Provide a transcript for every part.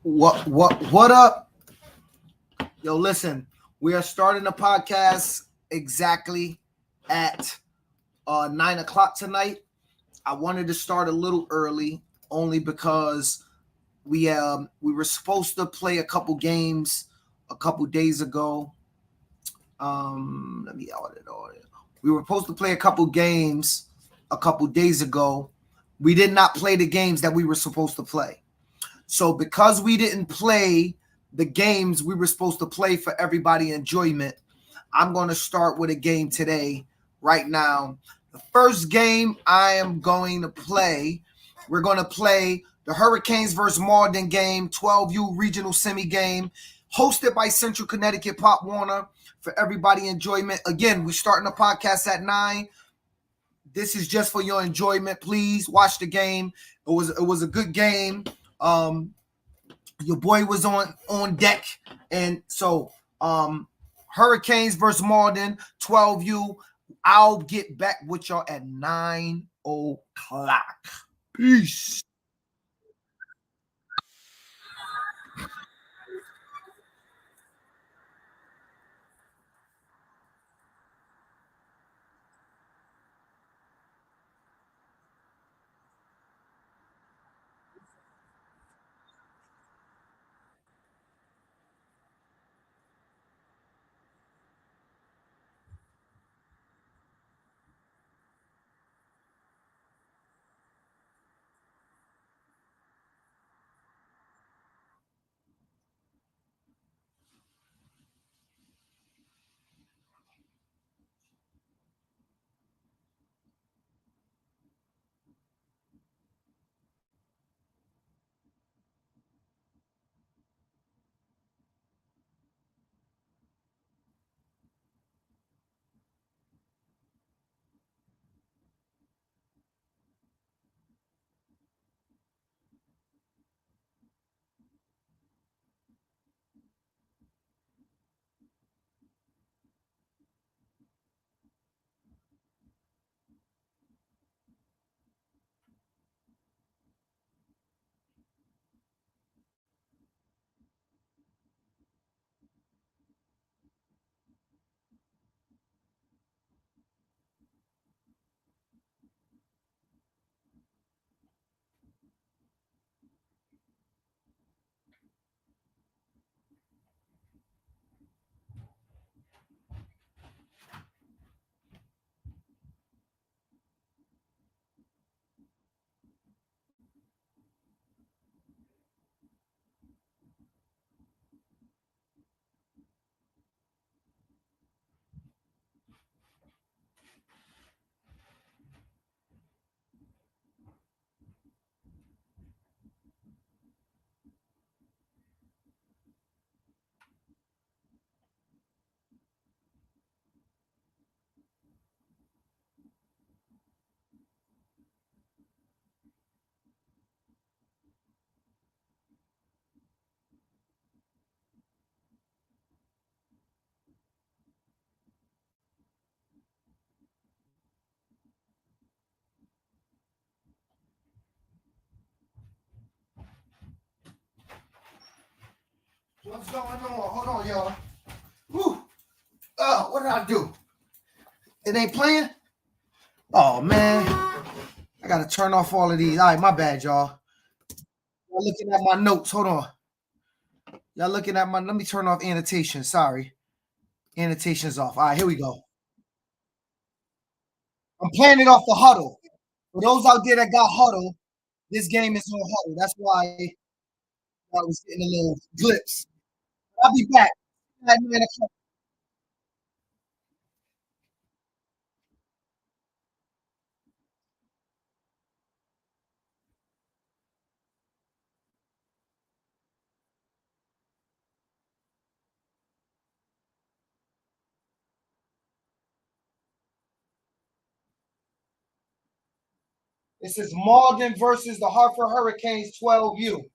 What up? Yo, listen, we are starting the podcast exactly at 9 o'clock tonight. I wanted to start a little early only because we were supposed to play a couple games a couple days ago. Let me audit. We were supposed to play a couple games a couple days ago. We did not play the games that we were supposed to play. So because we didn't play the games we were supposed to play for everybody enjoyment, I'm going to start with a game today, right now. The first game I am going to play, we're going to play the Hurricanes versus Malden game, 12U regional semi game, hosted by Central Connecticut Pop Warner for everybody enjoyment. Again, we're starting the podcast at 9. This is just for your enjoyment. Please watch the game. It was a good game. Your boy was on deck, and so Hurricanes versus Malden, 12U. I'll get back with y'all at 9 o'clock. Peace. What's going on? Hold on, y'all. Whew. What did I do? It ain't playing? Oh, man. I got to turn off all of these. All right, my bad, y'all. Y'all looking at my notes. Hold on. Y'all looking at my. Let me turn off annotation. Sorry. Annotation's off. All right, here we go. I'm playing it off the huddle. For those out there that got huddle, this game is on huddle. That's why I was getting a little glips. I'll be back at 9 o'clock. This is Malden versus the Hartford Hurricanes 12U.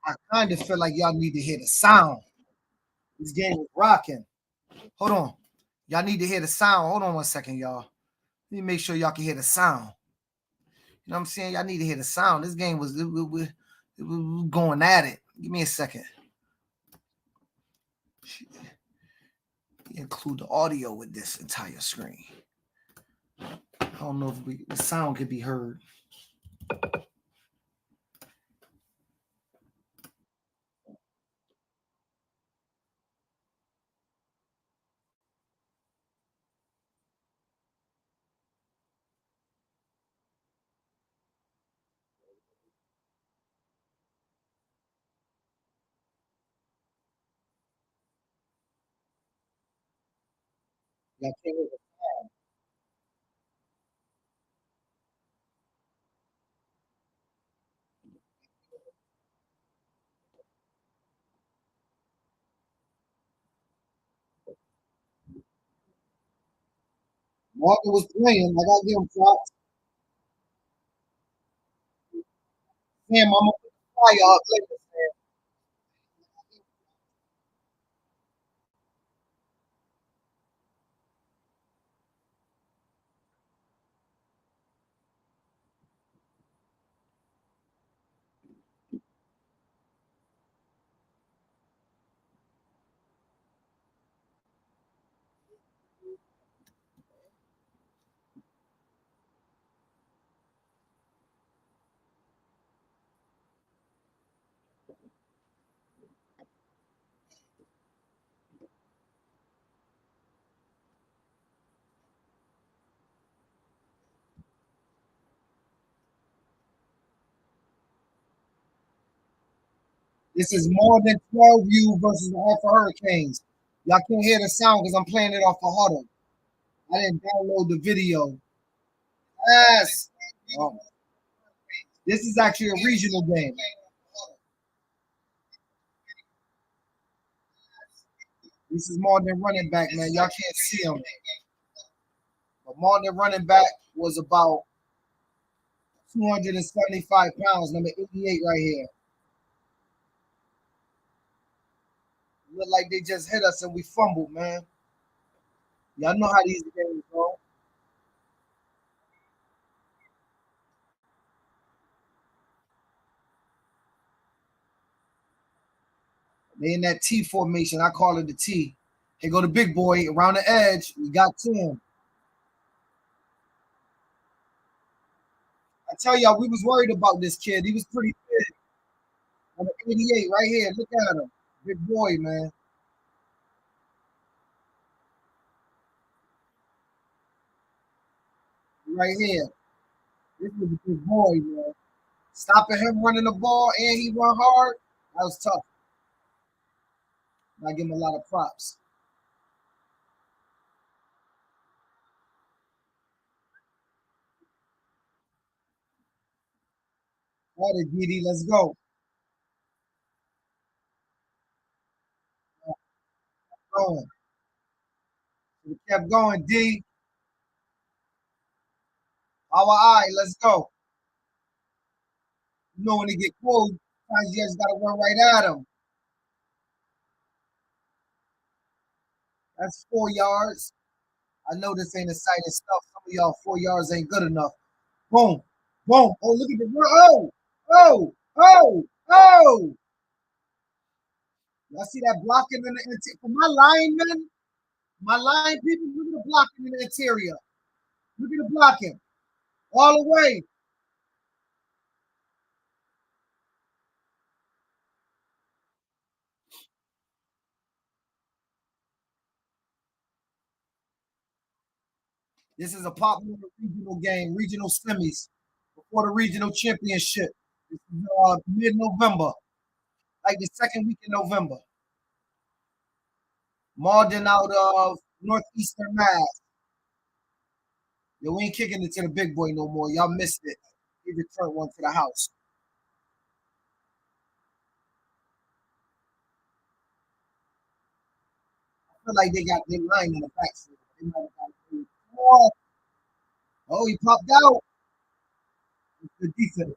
I kind of feel like y'all need to hear the sound. This game is rocking. Hold on. Y'all need to hear the sound. Hold on 1 second, y'all. Let me make sure y'all can hear the sound. You know what I'm saying? Y'all need to hear the sound. This game was going at it. Give me a second. Include the audio with this entire screen. I don't know if the sound could be heard. Y'all can't hear it. Martin was playing. I gotta give him props. Damn, I'm gonna put the fire up later, man. This is more than 12U versus the Alpha Hurricanes. Y'all can't hear the sound because I'm playing it off a huddle. I didn't download the video. Yes. Oh. This is actually a regional game. This is more than running back, man. Y'all can't see him. But more than running back was about 275 pounds, number 88 right here. Look like they just hit us and we fumbled, man. Y'all know how these games go. They in that T formation. I call it the T. Here go the big boy around the edge. We got to him. I tell y'all, we was worried about this kid. He was pretty big. Number 88 right here. Look at him. Big boy, man. Right here. This was a big boy, man. Stopping him running the ball and he run hard. That was tough. I give him a lot of props. All right, DD, let's go. Going. We kept going, D. Our eye, let's go. You know when they get cold, sometimes you just gotta run right at them. That's 4 yards. I know this ain't exciting stuff. Some of y'all 4 yards ain't good enough. Boom, boom. Oh, look at the run. Oh, oh, oh, oh. Y'all see that blocking in the interior? For my linemen, my line people, look at the blocking in the interior. Look at the blocking all the way. This is a popular regional game, regional semis before the regional championship. This is mid-November, like the second week in November. Malden out of Northeastern Mass. Yo, we ain't kicking it to the big boy no more. Y'all missed it. He returned one to the house. I feel like they got their line in the back. So they might have got it. Oh, he popped out. Good defense.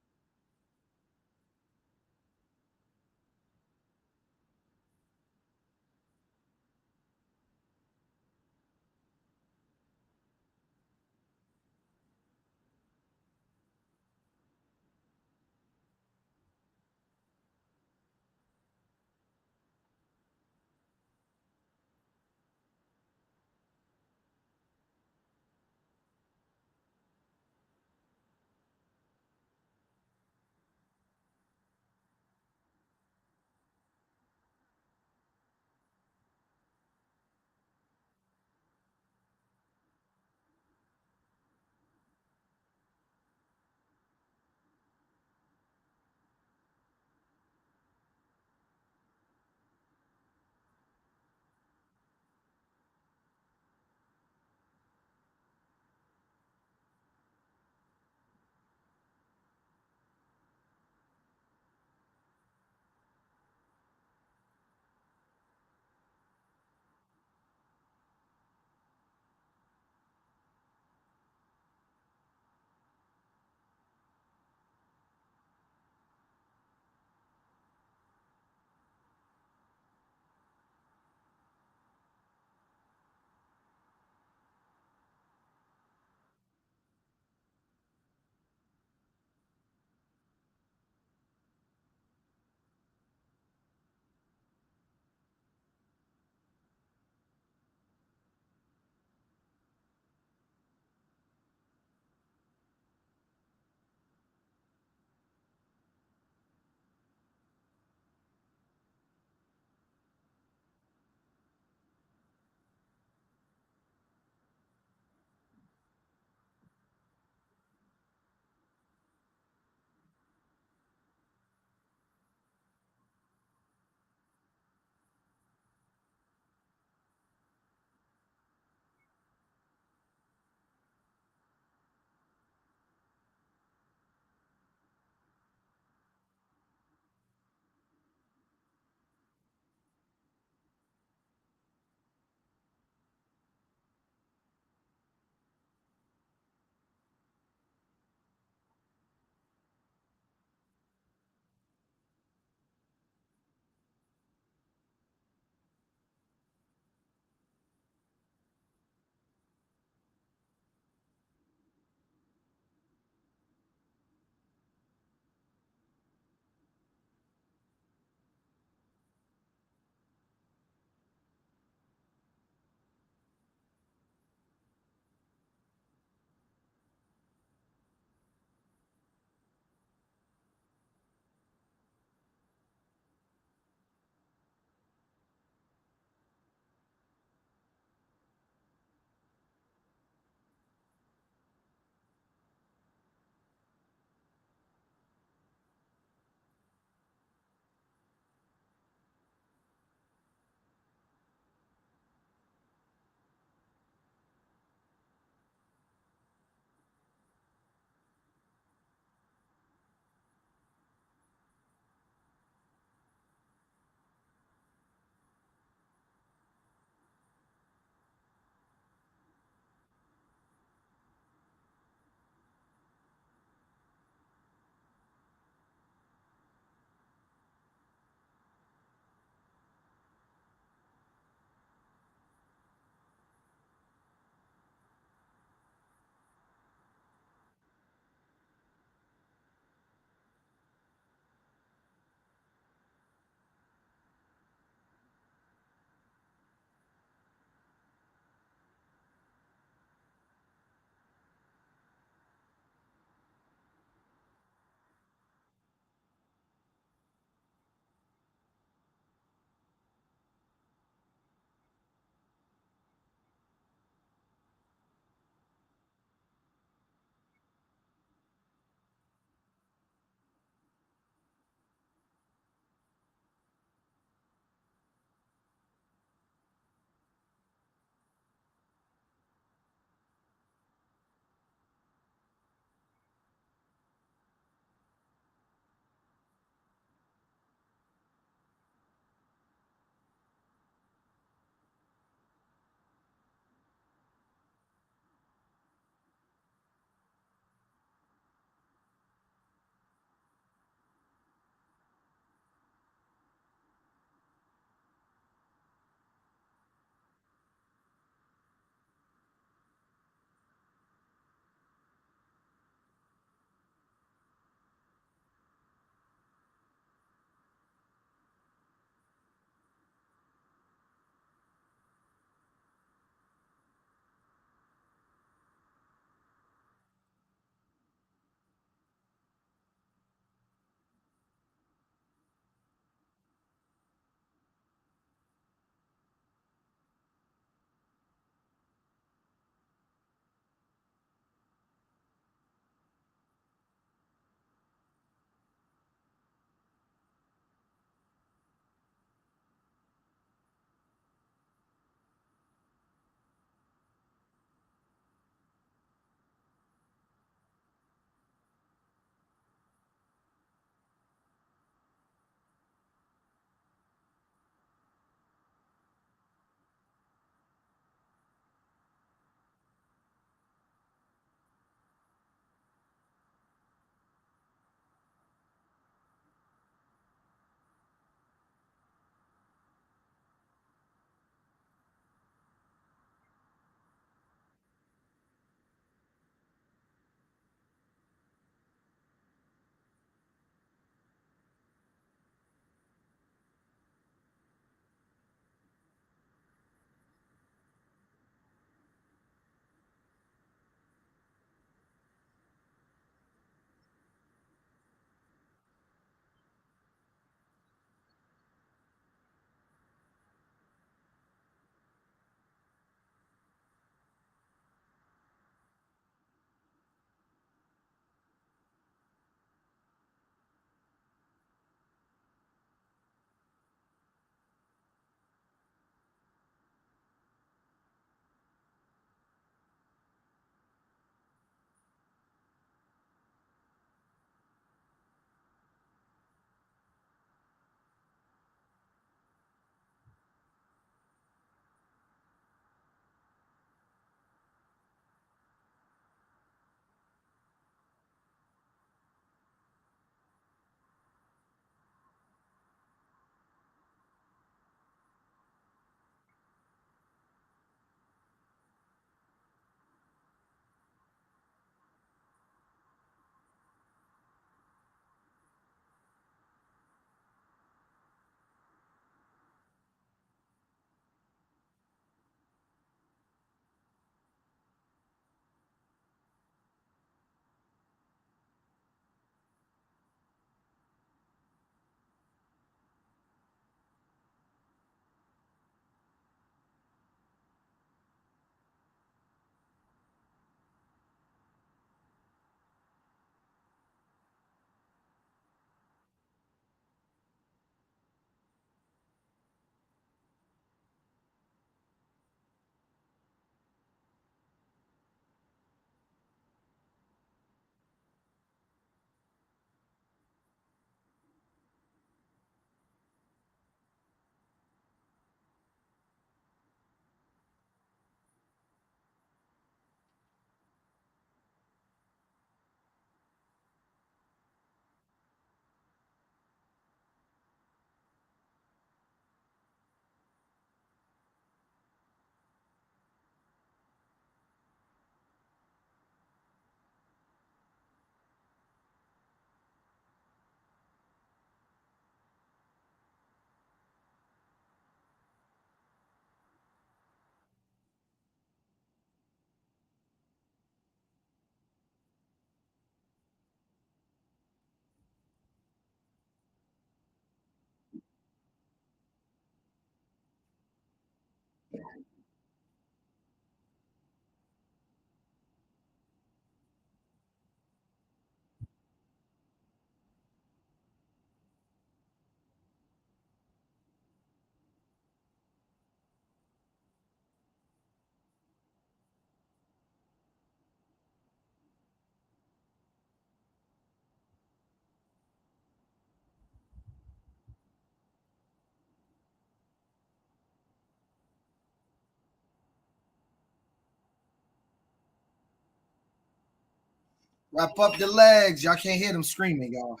Wrap up the legs. Y'all can't hear them screaming, y'all.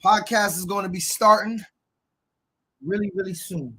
Podcast is going to be starting really, really soon.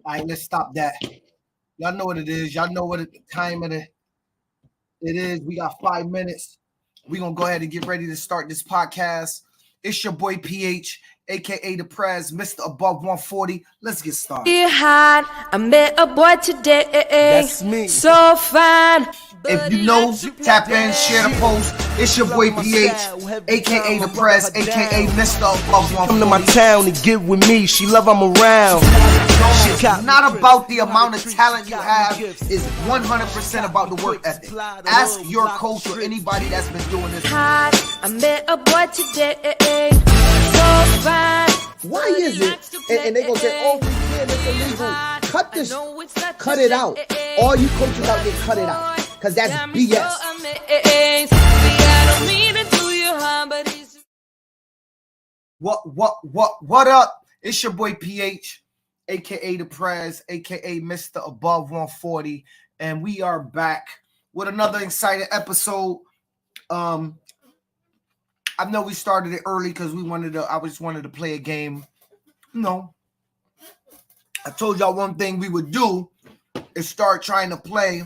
All right, let's stop that. Y'all know what it is. Y'all know what the time of it is. We got 5 minutes. We're going to go ahead and get ready to start this podcast. It's your boy PH, a.k.a. The Prez, Mr. Above 140. Let's get started. I met a boy today. That's me. So fine. If you know, tap in, share the post. It's your boy PH, a.k.a. The Prez, a.k.a. Mr. Above 140. Come to my town and get with me. She love I'm around. It's not about the amount of talent you have. It's 100% about the work ethic. Ask your coach or anybody that's been doing this. I met a boy today. So fine. Why is it? And they gonna say, oh, we can't, it's illegal. Cut this, cut it out. All you coaches out there, cut it out. Because that's BS. What up? It's your boy PH, aka The Prez, aka Mr. Above 140, and we are back with another exciting episode. I know we started it early because I just wanted to play a game. No, I told y'all one thing we would do is start trying to play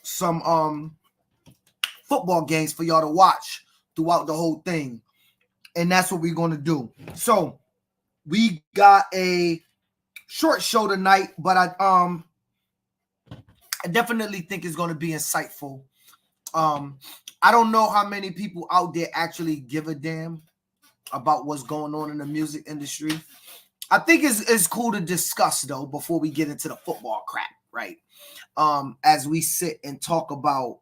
some football games for y'all to watch throughout the whole thing, and that's what we're going to do. So we got a short show tonight, but I definitely think it's going to be insightful. I don't know how many people out there actually give a damn about what's going on in the music industry. I think it's cool to discuss, though, before we get into the football crap, right? As we sit and talk about,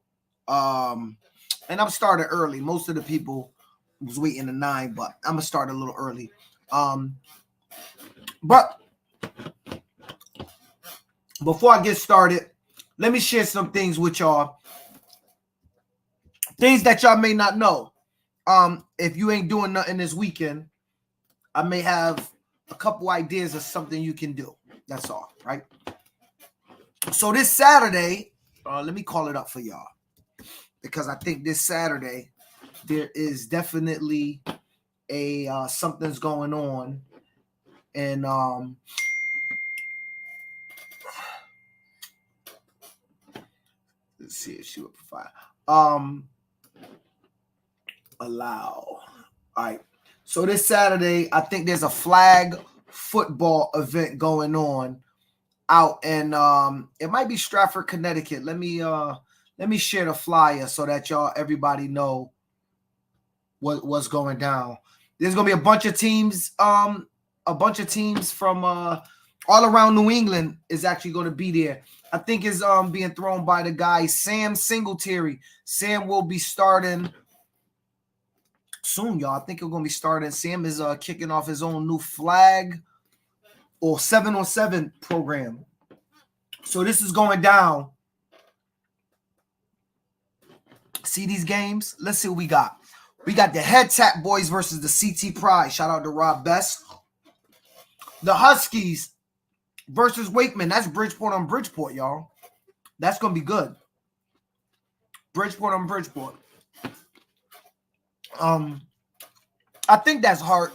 and I'm starting early. Most of the people was waiting to 9, but I'm going to start a little early. But before I get started, let me share some things with y'all. Things that y'all may not know. If you ain't doing nothing this weekend, I may have a couple ideas of something you can do. That's all, right? So this Saturday, let me call it up for y'all. Because I think this Saturday, there is definitely a something's going on. And let's see if she would provide. Allow. All right. So this Saturday, I think there's a flag football event going on out in it might be Stratford, Connecticut. Let me share the flyer so that everybody know what's going down. There's gonna be a bunch of teams from all around New England is actually going to be there. I think it's being thrown by the guy Sam Singletary. Sam will be starting soon, y'all. I think he's going to be starting. Sam is kicking off his own new flag or 7-on-7 program. So this is going down. See these games? Let's see what we got. We got the Head Tap Boys versus the CT Pride. Shout out to Rob Best. The Huskies versus Wakeman. That's Bridgeport on Bridgeport, y'all. That's going to be good. Bridgeport on Bridgeport. I think that's hard.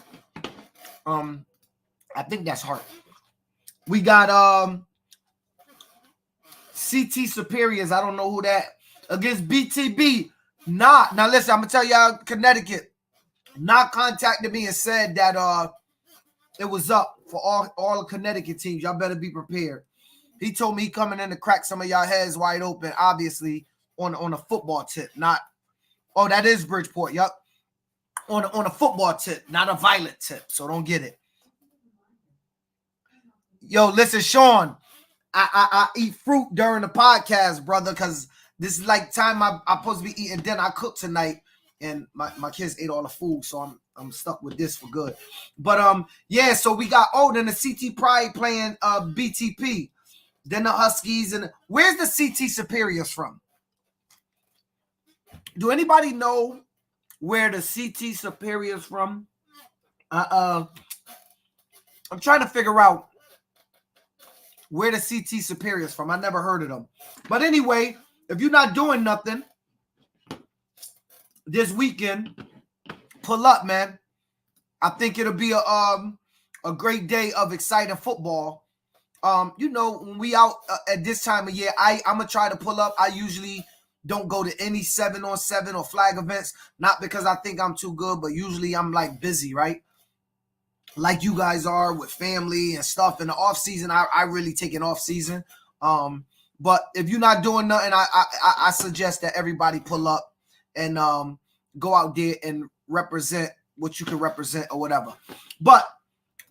We got CT Superiors. I don't know who that against BTB. Now listen, I'm gonna tell y'all Connecticut. Not contacted me and said that it was up for all the Connecticut teams. Y'all better be prepared. He told me he coming in to crack some of y'all heads wide open, obviously on a football tip. Not, oh, that is Bridgeport. Yup. on a football tip, not a violent tip. So don't get it. Yo, listen, Sean, I eat fruit during the podcast, brother, because this is like time I'm supposed to be eating dinner. I cooked tonight, and my kids ate all the food, so I'm stuck with this for good. But yeah, so we got then the CT Pride playing BTP, then the Huskies, and where's the CT Superiors from? Do anybody know where the CT Superiors from? I'm trying to figure out where the CT Superiors from. I never heard of them. But anyway, if you're not doing nothing this weekend, pull up, man. I think it'll be a great day of exciting football. You know, when we out at this time of year, I'm gonna try to pull up. I usually don't go to any 7-on-7 or flag events, not because I think I'm too good, but usually I'm like busy, right? Like you guys are with family and stuff. In the off season, I really take an off season. But if you're not doing nothing, I suggest that everybody pull up and go out there and represent what you can represent or whatever. But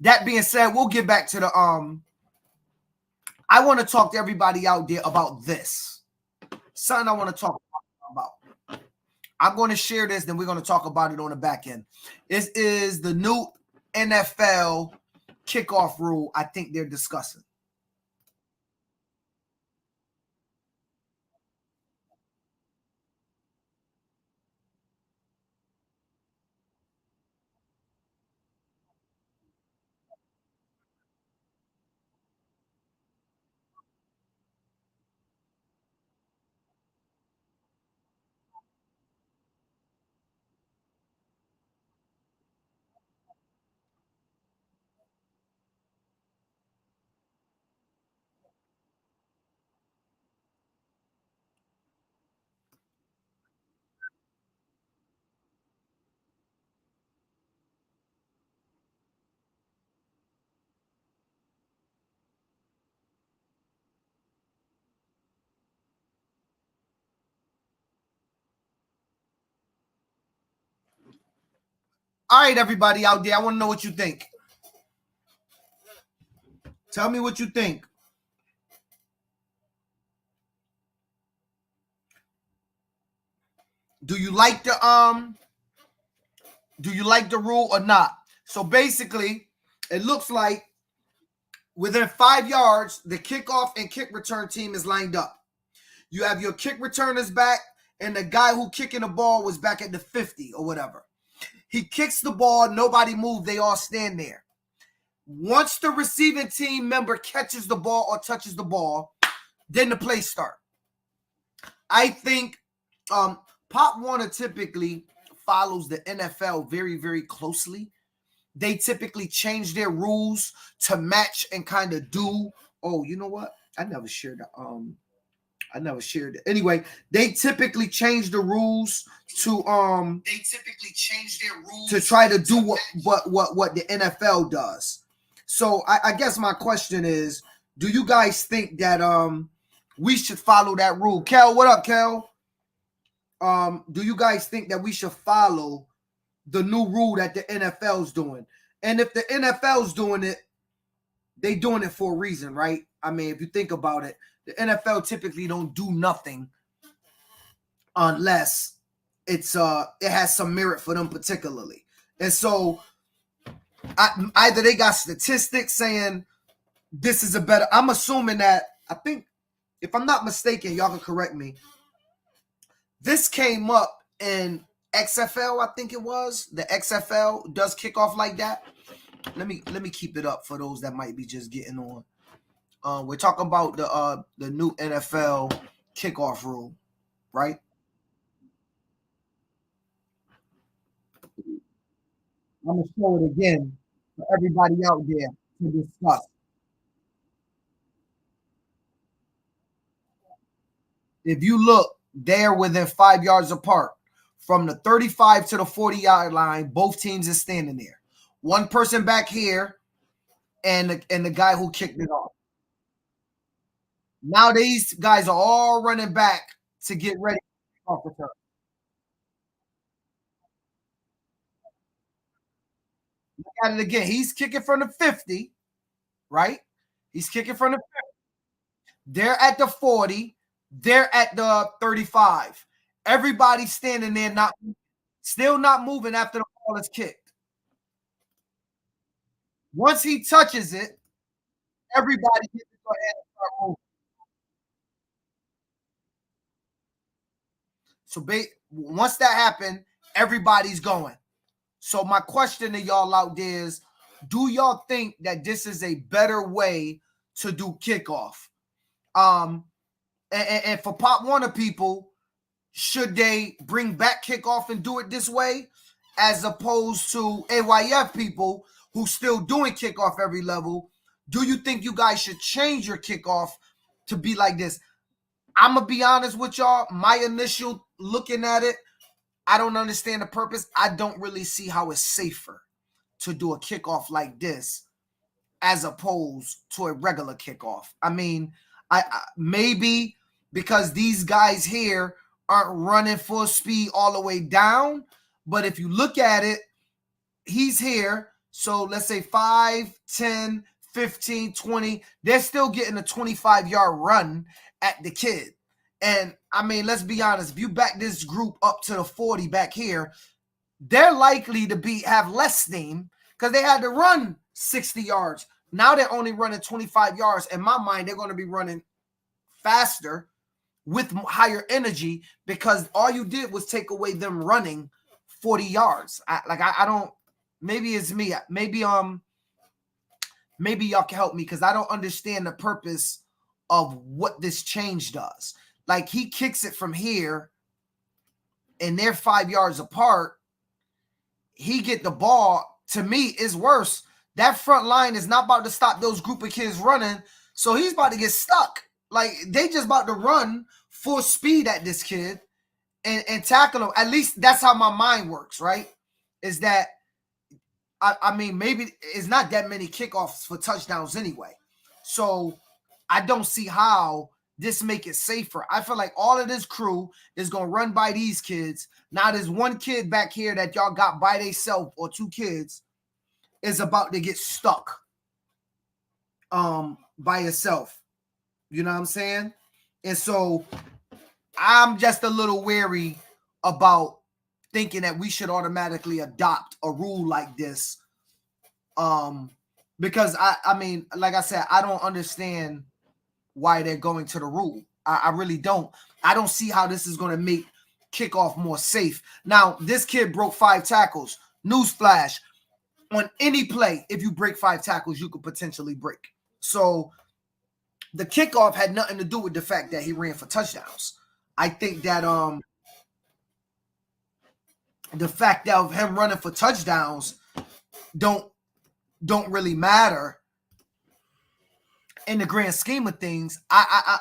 that being said, we'll get back to the I want to talk to everybody out there about this. Something I want to talk about. I'm going to share this, then we're going to talk about it on the back end. This is the new NFL kickoff rule I think they're discussing. All right, everybody out there, I want to know what you think. Tell me what you think. Do you like the rule or not? So basically, it looks like within 5 yards, the kickoff and kick return team is lined up. You have your kick returners back, and the guy who kicking the ball was back at the 50 or whatever. He kicks the ball, nobody moved, they all stand there. Once the receiving team member catches the ball or touches the ball, then the play start. I think Pop Warner typically follows the NFL very, very closely. They typically change their rules to match and kind of do. Oh, you know what? I never shared it. Anyway, they typically change the rules to to try to do what the NFL does. So I guess my question is, do you guys think that we should follow that rule? Kel, what up, Kel? Do you guys think that we should follow the new rule that the NFL's doing? And if the NFL's doing it, they doing it for a reason, right? I mean, if you think about it, the NFL typically don't do nothing unless it has some merit for them particularly. And so either they got statistics saying this is a better. I'm assuming that, I think, if I'm not mistaken, y'all can correct me. This came up in XFL, I think it was. The XFL does kickoff like that. Let me keep it up for those that might be just getting on. We're talking about the new NFL kickoff rule, right? I'm gonna show it again for everybody out there to discuss. If you look, they're within 5 yards apart. From the 35 to the 40-yard line, both teams is standing there. One person back here, and the guy who kicked it off. Now these guys are all running back to get ready for return. at it again. He's kicking from the 50, right? He's kicking from the 50. They're at the 40. They're at the 35. Everybody's standing there, still not moving after the ball is kicked. Once he touches it, everybody gets to go ahead and start moving. So once that happened, everybody's going. So my question to y'all out there is, do y'all think that this is a better way to do kickoff? And for Pop Warner people, should they bring back kickoff and do it this way, as opposed to AYF people who still doing kickoff every level? Do you think you guys should change your kickoff to be like this? I'm gonna be honest with y'all. My initial looking at it, I don't understand the purpose. I don't really see how it's safer to do a kickoff like this as opposed to a regular kickoff. I mean, I maybe because these guys here aren't running full speed all the way down, but if you look at it, he's here. So let's say 5, 10, 15, 20. They're still getting a 25-yard run at the kid. And I mean, let's be honest, if you back this group up to the 40 back here, they're likely to have less steam because they had to run 60 yards. Now they're only running 25 yards. In my mind, they're going to be running faster with higher energy because all you did was take away them running 40 yards. I don't, maybe it's me. Maybe y'all can help me because I don't understand the purpose of what this change does. Like, he kicks it from here and they're 5 yards apart. He get the ball. To me, is worse. That front line is not about to stop those group of kids running. So he's about to get stuck. Like, they just about to run full speed at this kid and tackle him. At least that's how my mind works, right? Is that, I mean, maybe it's not that many kickoffs for touchdowns anyway. So I don't see how this make it safer. I feel like all of this crew is going to run by these kids. Now there's one kid back here that y'all got by themselves, or two kids, is about to get stuck by itself. You know what I'm saying? And so I'm just a little wary about thinking that we should automatically adopt a rule like this. Because I mean, like I said, I don't understand why they're going to the rule. I really don't. I don't see how this is going to make kickoff more safe. Now, this kid broke 5 tackles. Newsflash, on any play, if you break 5 tackles, you could potentially break. So the kickoff had nothing to do with the fact that he ran for touchdowns. I think that the fact that of him running for touchdowns don't really matter in the grand scheme of things.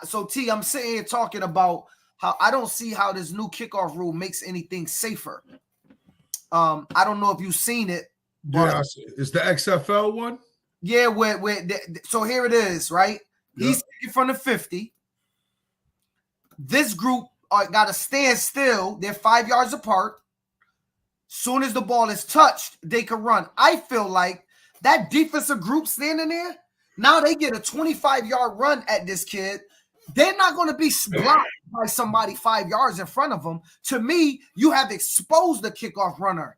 So T, I'm sitting here talking about how I don't see how this new kickoff rule makes anything safer. I don't know if you've seen it. Yeah, it's the XFL one. Yeah, so here it is, right? Yep. He's kicking from the 50. This group got to stand still. They're 5 yards apart. Soon as the ball is touched, they can run. I feel like that defensive group standing there, now they get a 25-yard run at this kid. They're not going to be blocked by somebody 5 yards in front of them. To me, you have exposed the kickoff runner.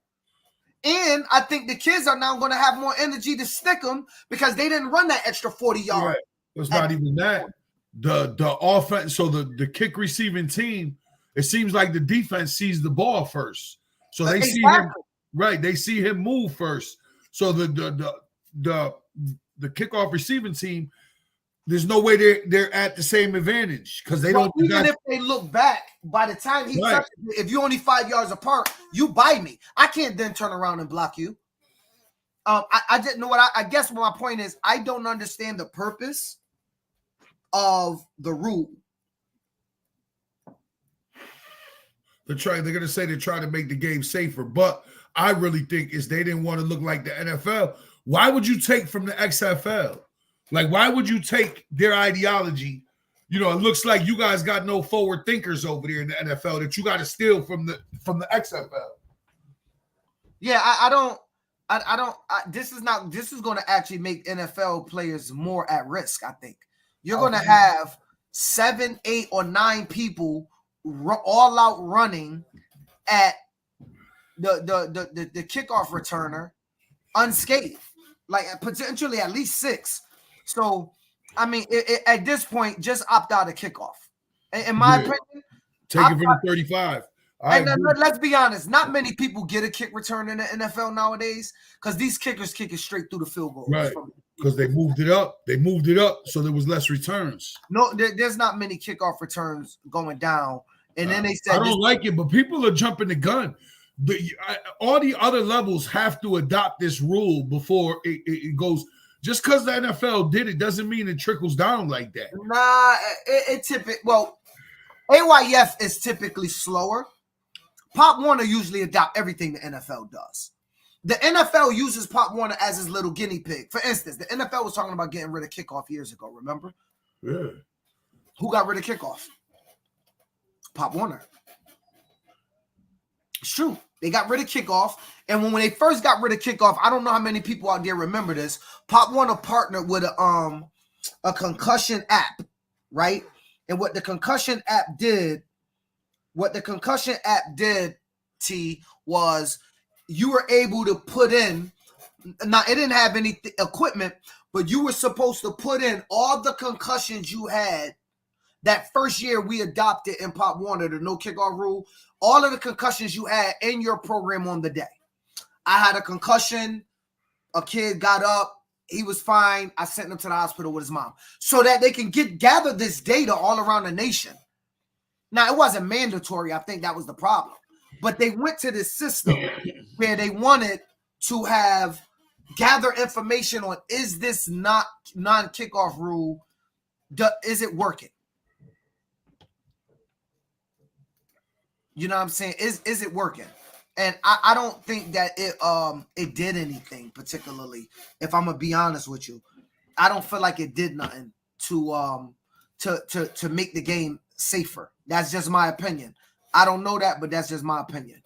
And I think the kids are now going to have more energy to stick them because they didn't run that extra 40 yards. Right. It's not even that. The offense, so the kick receiving team, it seems like the defense sees the ball first. So they see him, right? They see him move first. So the kickoff receiving team, there's no way they're at the same advantage because they don't. Even if they look back, by the time he touches it, if you're only 5 yards apart, you by me. I can't then turn around and block you. I didn't know what I guess what my point is. I don't understand the purpose of the rule. They're going to say they're trying to make the game safer, but I really think is they didn't want to look like the NFL. Why would you take from the XFL? Like, why would you take their ideology? You know, it looks like you guys got no forward thinkers over there in the NFL that you got to steal from the XFL. Yeah, I don't. This is going to actually make NFL players more at risk. I think you're going to have 7, 8, or 9 people all out running at the kickoff returner unscathed, like potentially at least 6. So, I mean, at this point, just opt out of kickoff. In my opinion, take it from 35. And let's be honest, not many people get a kick return in the NFL nowadays because these kickers kick it straight through the field goal. Right, because they moved it up. They moved it up so there was less returns. No, there's not many kickoff returns going down. And then they said, I don't like it, but people are jumping the gun. All the other levels have to adopt this rule before it goes. Just because the NFL did it doesn't mean it trickles down like that. Nah, AYF is typically slower. Pop Warner usually adopt everything the NFL does. The NFL uses Pop Warner as his little guinea pig. For instance, the NFL was talking about getting rid of kickoff years ago, remember? Yeah. Who got rid of kickoff? Pop Warner. It's true. They got rid of kickoff. And when they first got rid of kickoff, I don't know how many people out there remember this. Pop Warner partnered with a concussion app, right? And what the concussion app did, T, was you were able to put in, now it didn't have any equipment, but you were supposed to put in all the concussions you had that first year we adopted in Pop Warner, the no kickoff rule, all of the concussions you had in your program on the day. I had a concussion, a kid got up, he was fine, I sent him to the hospital with his mom so that they can gather this data all around the nation. Now, it wasn't mandatory. I think that was the problem. But they went to this system where they wanted to gather information on, is this not non-kickoff rule, is it working? You know what I'm saying? Is it working? And I don't think that it did anything particularly. If I'm gonna be honest with you, I don't feel like it did nothing to make the game safer. That's just my opinion. I don't know that, but that's just my opinion.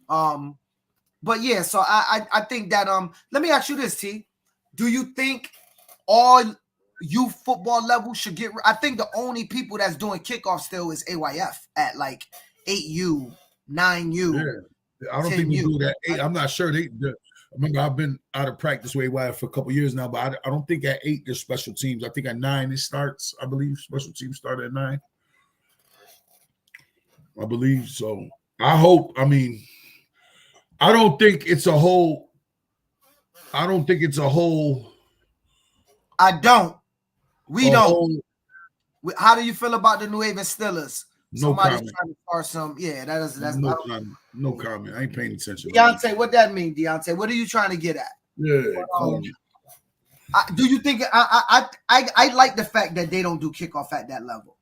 But yeah, so I think that let me ask you this, T. Do you think all youth football levels should get? I think the only people that's doing kickoff still is AYF at like 8U, 9U. Yeah, I don't think we do that. 8, I'm not sure. Remember, I've been out of practice with AYF for a couple years now, but I don't think at 8 there's special teams. I think at 9 it starts. I believe special teams start at 9. I believe so. I hope. I mean, I don't think it's a whole. I don't. We don't. How do you feel about the New Haven Steelers? No Somebody's comment. trying to start some. Yeah, that's no comment. No comment. I ain't paying attention. Deontay, what that mean, Deontay? What are you trying to get at? Yeah. Do you think I like the fact that they don't do kickoff at that level?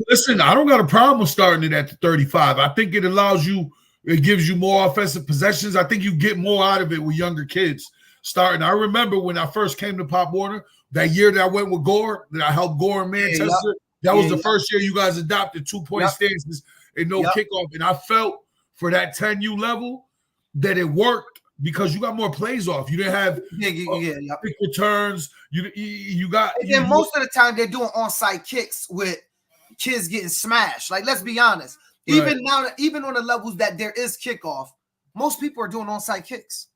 Listen, I don't got a problem with starting it at the 35. I think it allows you, it gives you more offensive possessions. I think you get more out of it with younger kids starting. I remember when I first came to Pop Warner, that year that I went with Gore, that I helped Gore in Manchester. Yeah, that was the first year you guys adopted 2-point stances and no kickoff. And I felt for that 10U level that it worked because you got more plays off. You didn't have quick returns. You got. And most of the time they're doing onside kicks with kids getting smashed. Like, let's be honest. Right. Even now, even on the levels that there is kickoff, most people are doing onside kicks.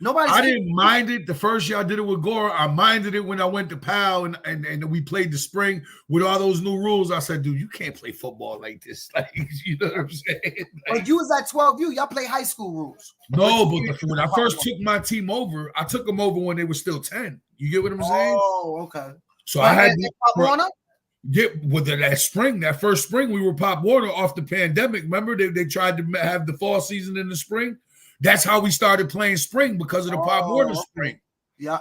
I didn't mind it the first year I did it with Gore. I minded it when I went to PAL and we played the spring with all those new rules. I said, dude, you can't play football like this. Like, you know what I'm saying? But you was at 12U. Y'all play high school rules. No, but when I first took my team over, I took them over when they were still 10. You get what I'm saying? Oh, okay. So I had Pop Warner? Yeah, with that first spring, we were Pop Warner off the pandemic. Remember, they tried to have the fall season in the spring. That's how we started playing spring because of the Pop Warner spring. Yeah.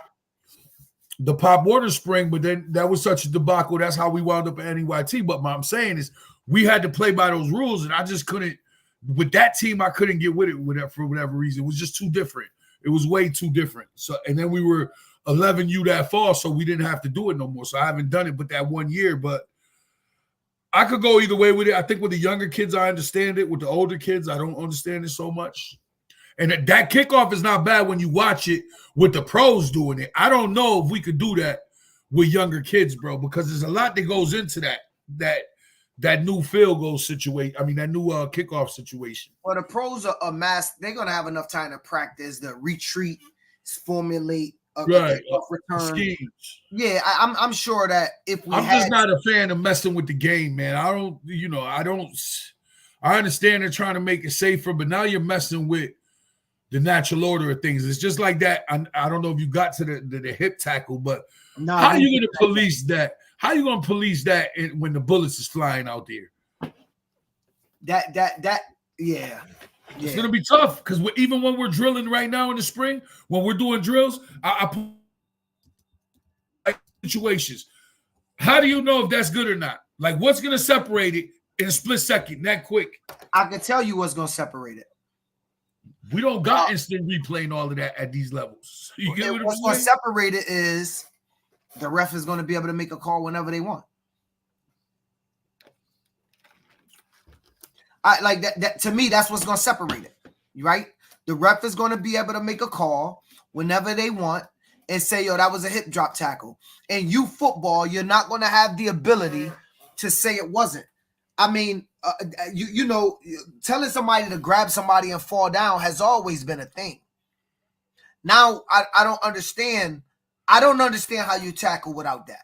The Pop Warner spring, but then that was such a debacle. That's how we wound up at NEYT. But what I'm saying is we had to play by those rules, and I just couldn't. With that team, I couldn't get with it for whatever reason. It was just too different. It was way too different. So, and then we were 11U that fall, so we didn't have to do it no more. So I haven't done it but that 1 year. But I could go either way with it. I think with the younger kids, I understand it. With the older kids, I don't understand it so much. And that kickoff is not bad when you watch it with the pros doing it. I don't know if we could do that with younger kids, bro, because there's a lot that goes into that new field goal situation. I mean, that new kickoff situation. Well, the pros are masked. They're gonna have enough time to practice the retreat, formulate a kickoff return. Schemes. Yeah, I'm sure that if we I'm just not a fan of messing with the game, man. I understand they're trying to make it safer, but now you're messing with the natural order of things. It's just like that. I don't know if you got to the hip tackle, but how are you going to police that? How are you going to police that when the bullets is flying out there? Yeah. It's going to be tough because even when we're drilling right now in the spring, when we're doing drills, I put situations. How do you know if that's good or not? Like, what's going to separate it in a split second, that quick? I can tell you what's going to separate it. We don't got instant replay and all of that at these levels. You get what I'm saying? What's separate it is the ref is going to be able to make a call whenever they want. That to me, that's what's going to separate it, right? The ref is going to be able to make a call whenever they want and say, yo, that was a hip drop tackle. And you football, you're not going to have the ability to say it wasn't. I mean, you know, telling somebody to grab somebody and fall down has always been a thing. Now, I don't understand. I don't understand how you tackle without that.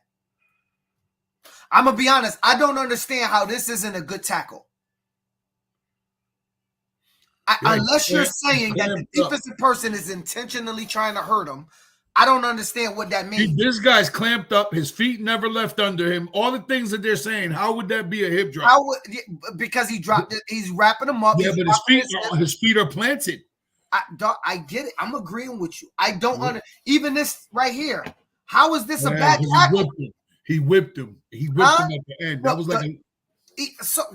I'm going to be honest. I don't understand how this isn't a good tackle. Unless you're saying that the defensive person is intentionally trying to hurt him, I don't understand what that means. This guy's clamped up. His feet never left under him. All the things that they're saying, how would that be a hip drop? Because he dropped it. He's wrapping him up. Yeah, but his feet are planted. I get it. I'm agreeing with you. I don't even this right here. How is this a bad tackle? He whipped him. He whipped him at the end. That was like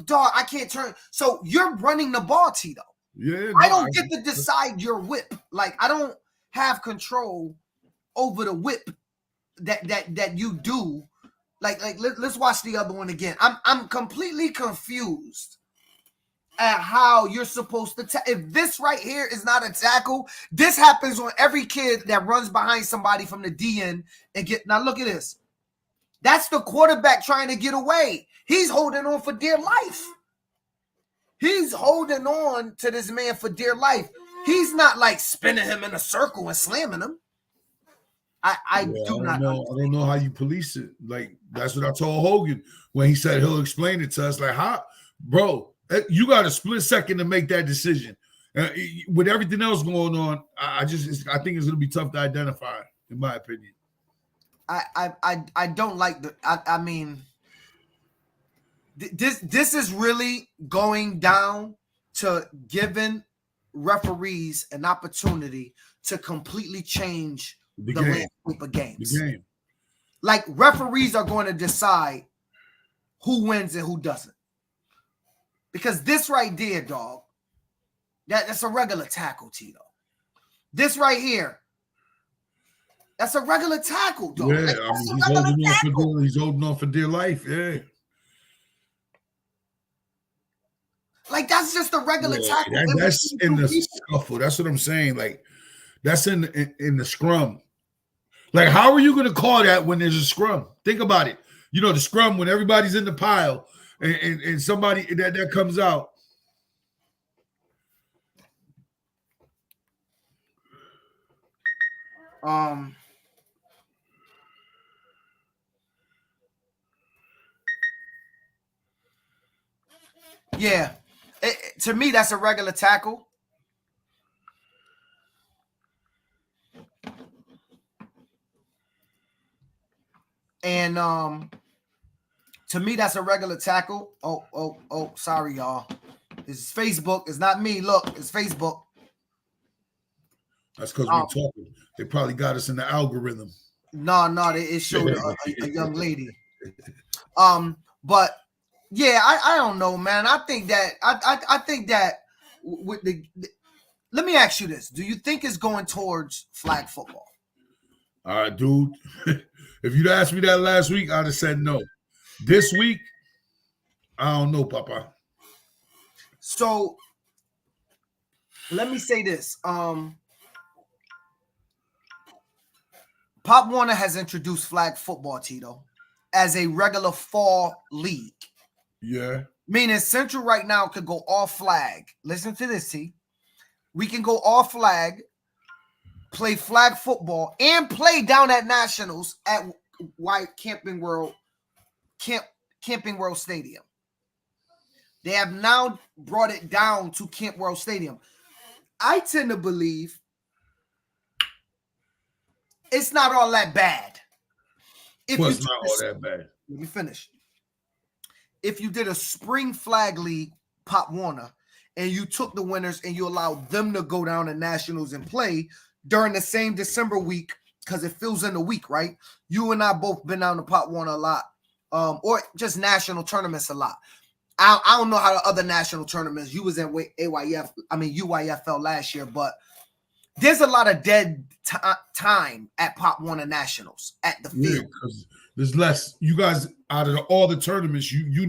dog, I can't turn. So you're running the ball, Tito. Yeah, I don't get to decide your whip. Like, I don't have control over the whip that you do. Like let's watch the other one again. I'm completely confused at how you're supposed to if this right here is not a tackle. This happens on every kid that runs behind somebody from the DN and get. Now look at this. That's the quarterback trying to get away. He's holding on for dear life. He's holding on to this man for dear life. He's not like spinning him in a circle and slamming him. I don't know how you police it. Like, that's what I told Hogan when he said he'll explain it to us. Like, how, bro, you got a split second to make that decision. With everything else going on, I think it's going to be tough to identify, in my opinion. I don't like the. I mean, this is really going down to giving referees an opportunity to completely change the landscape of games. The game. Like, referees are going to decide who wins and who doesn't. Because this right there, dog, that's a regular tackle, Tito. This right here, that's a regular tackle, dog. Yeah, he's holding on for dear life. Yeah. Like, that's just a regular tackle. That's in the scuffle. That's what I'm saying. Like, that's in the scrum. Like, how are you going to call that when there's a scrum? Think about it. You know, the scrum when everybody's in the pile and somebody that comes out. Yeah. To me, that's a regular tackle. And to me, that's a regular tackle. Oh, sorry, y'all. It's Facebook. It's not me. Look, it's Facebook. That's because we're talking. They probably got us in the algorithm. No, it showed a young lady. But yeah, I don't know, man. I think that with the let me ask you this: do you think it's going towards flag football? Dude, if you'd asked me that last week, I'd have said no. This week, I don't know, Papa. So let me say this. Pop Warner has introduced flag football, Tito, as a regular fall league. Yeah. Meaning Central right now could go all flag. Listen to this, T. We can go all flag, play flag football, and play down at Nationals at Camping World Stadium. They have now brought it down to Camp World Stadium. I tend to believe it's not all that bad. It's not all that bad. Let me finish. If you did a spring flag league, Pop Warner, and you took the winners and you allowed them to go down to Nationals and play during the same December week, because it fills in the week, right? You and I both been down to Pop Warner a lot, or just national tournaments a lot. I don't know how the other national tournaments. You was at UYFL last year, but there's a lot of dead time at Pop Warner Nationals at the field. Because there's less. You guys, out of all the tournaments, you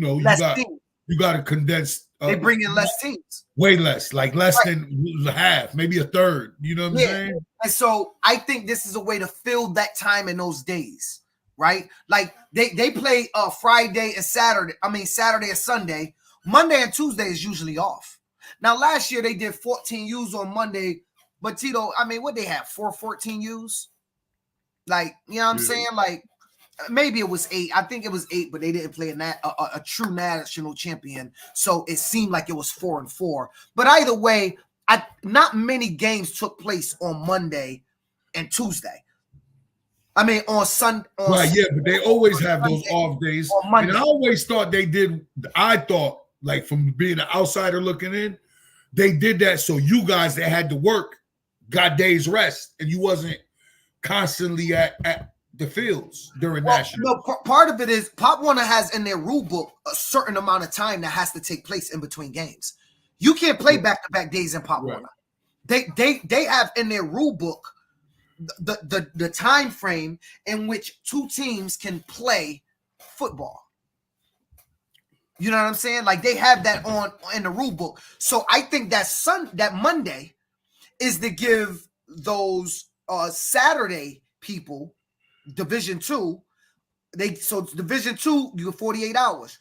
got to condense. They bring in less teams. Way less, like less than half, maybe a third. You know what I'm saying? And so I think this is a way to fill that time in those days, right? Like they play Friday and Saturday. Saturday and Sunday. Monday and Tuesday is usually off. Now last year they did 14 U's on Monday, but Tito, what they have 14 U's? Like, you know what I'm saying? Like maybe it was 8. I think it was 8, but they didn't play a true national champion. So it seemed like it was 4 and 4. But either way, not many games took place on Monday and Tuesday. On Sunday. Right, yeah, but they always have those off days. And I always thought like from being an outsider looking in, they did that so you guys that had to work got days rest and you wasn't constantly at the fields during national. No, part of it is Pop Warner has in their rule book a certain amount of time that has to take place in between games. You can't play back-to-back days in Pop Warner. They have in their rule book the time frame in which two teams can play football. You know what I'm saying? Like they have that on in the rule book. So I think that Monday is to give those Saturday people Division 2. Division 2, you get 48 hours.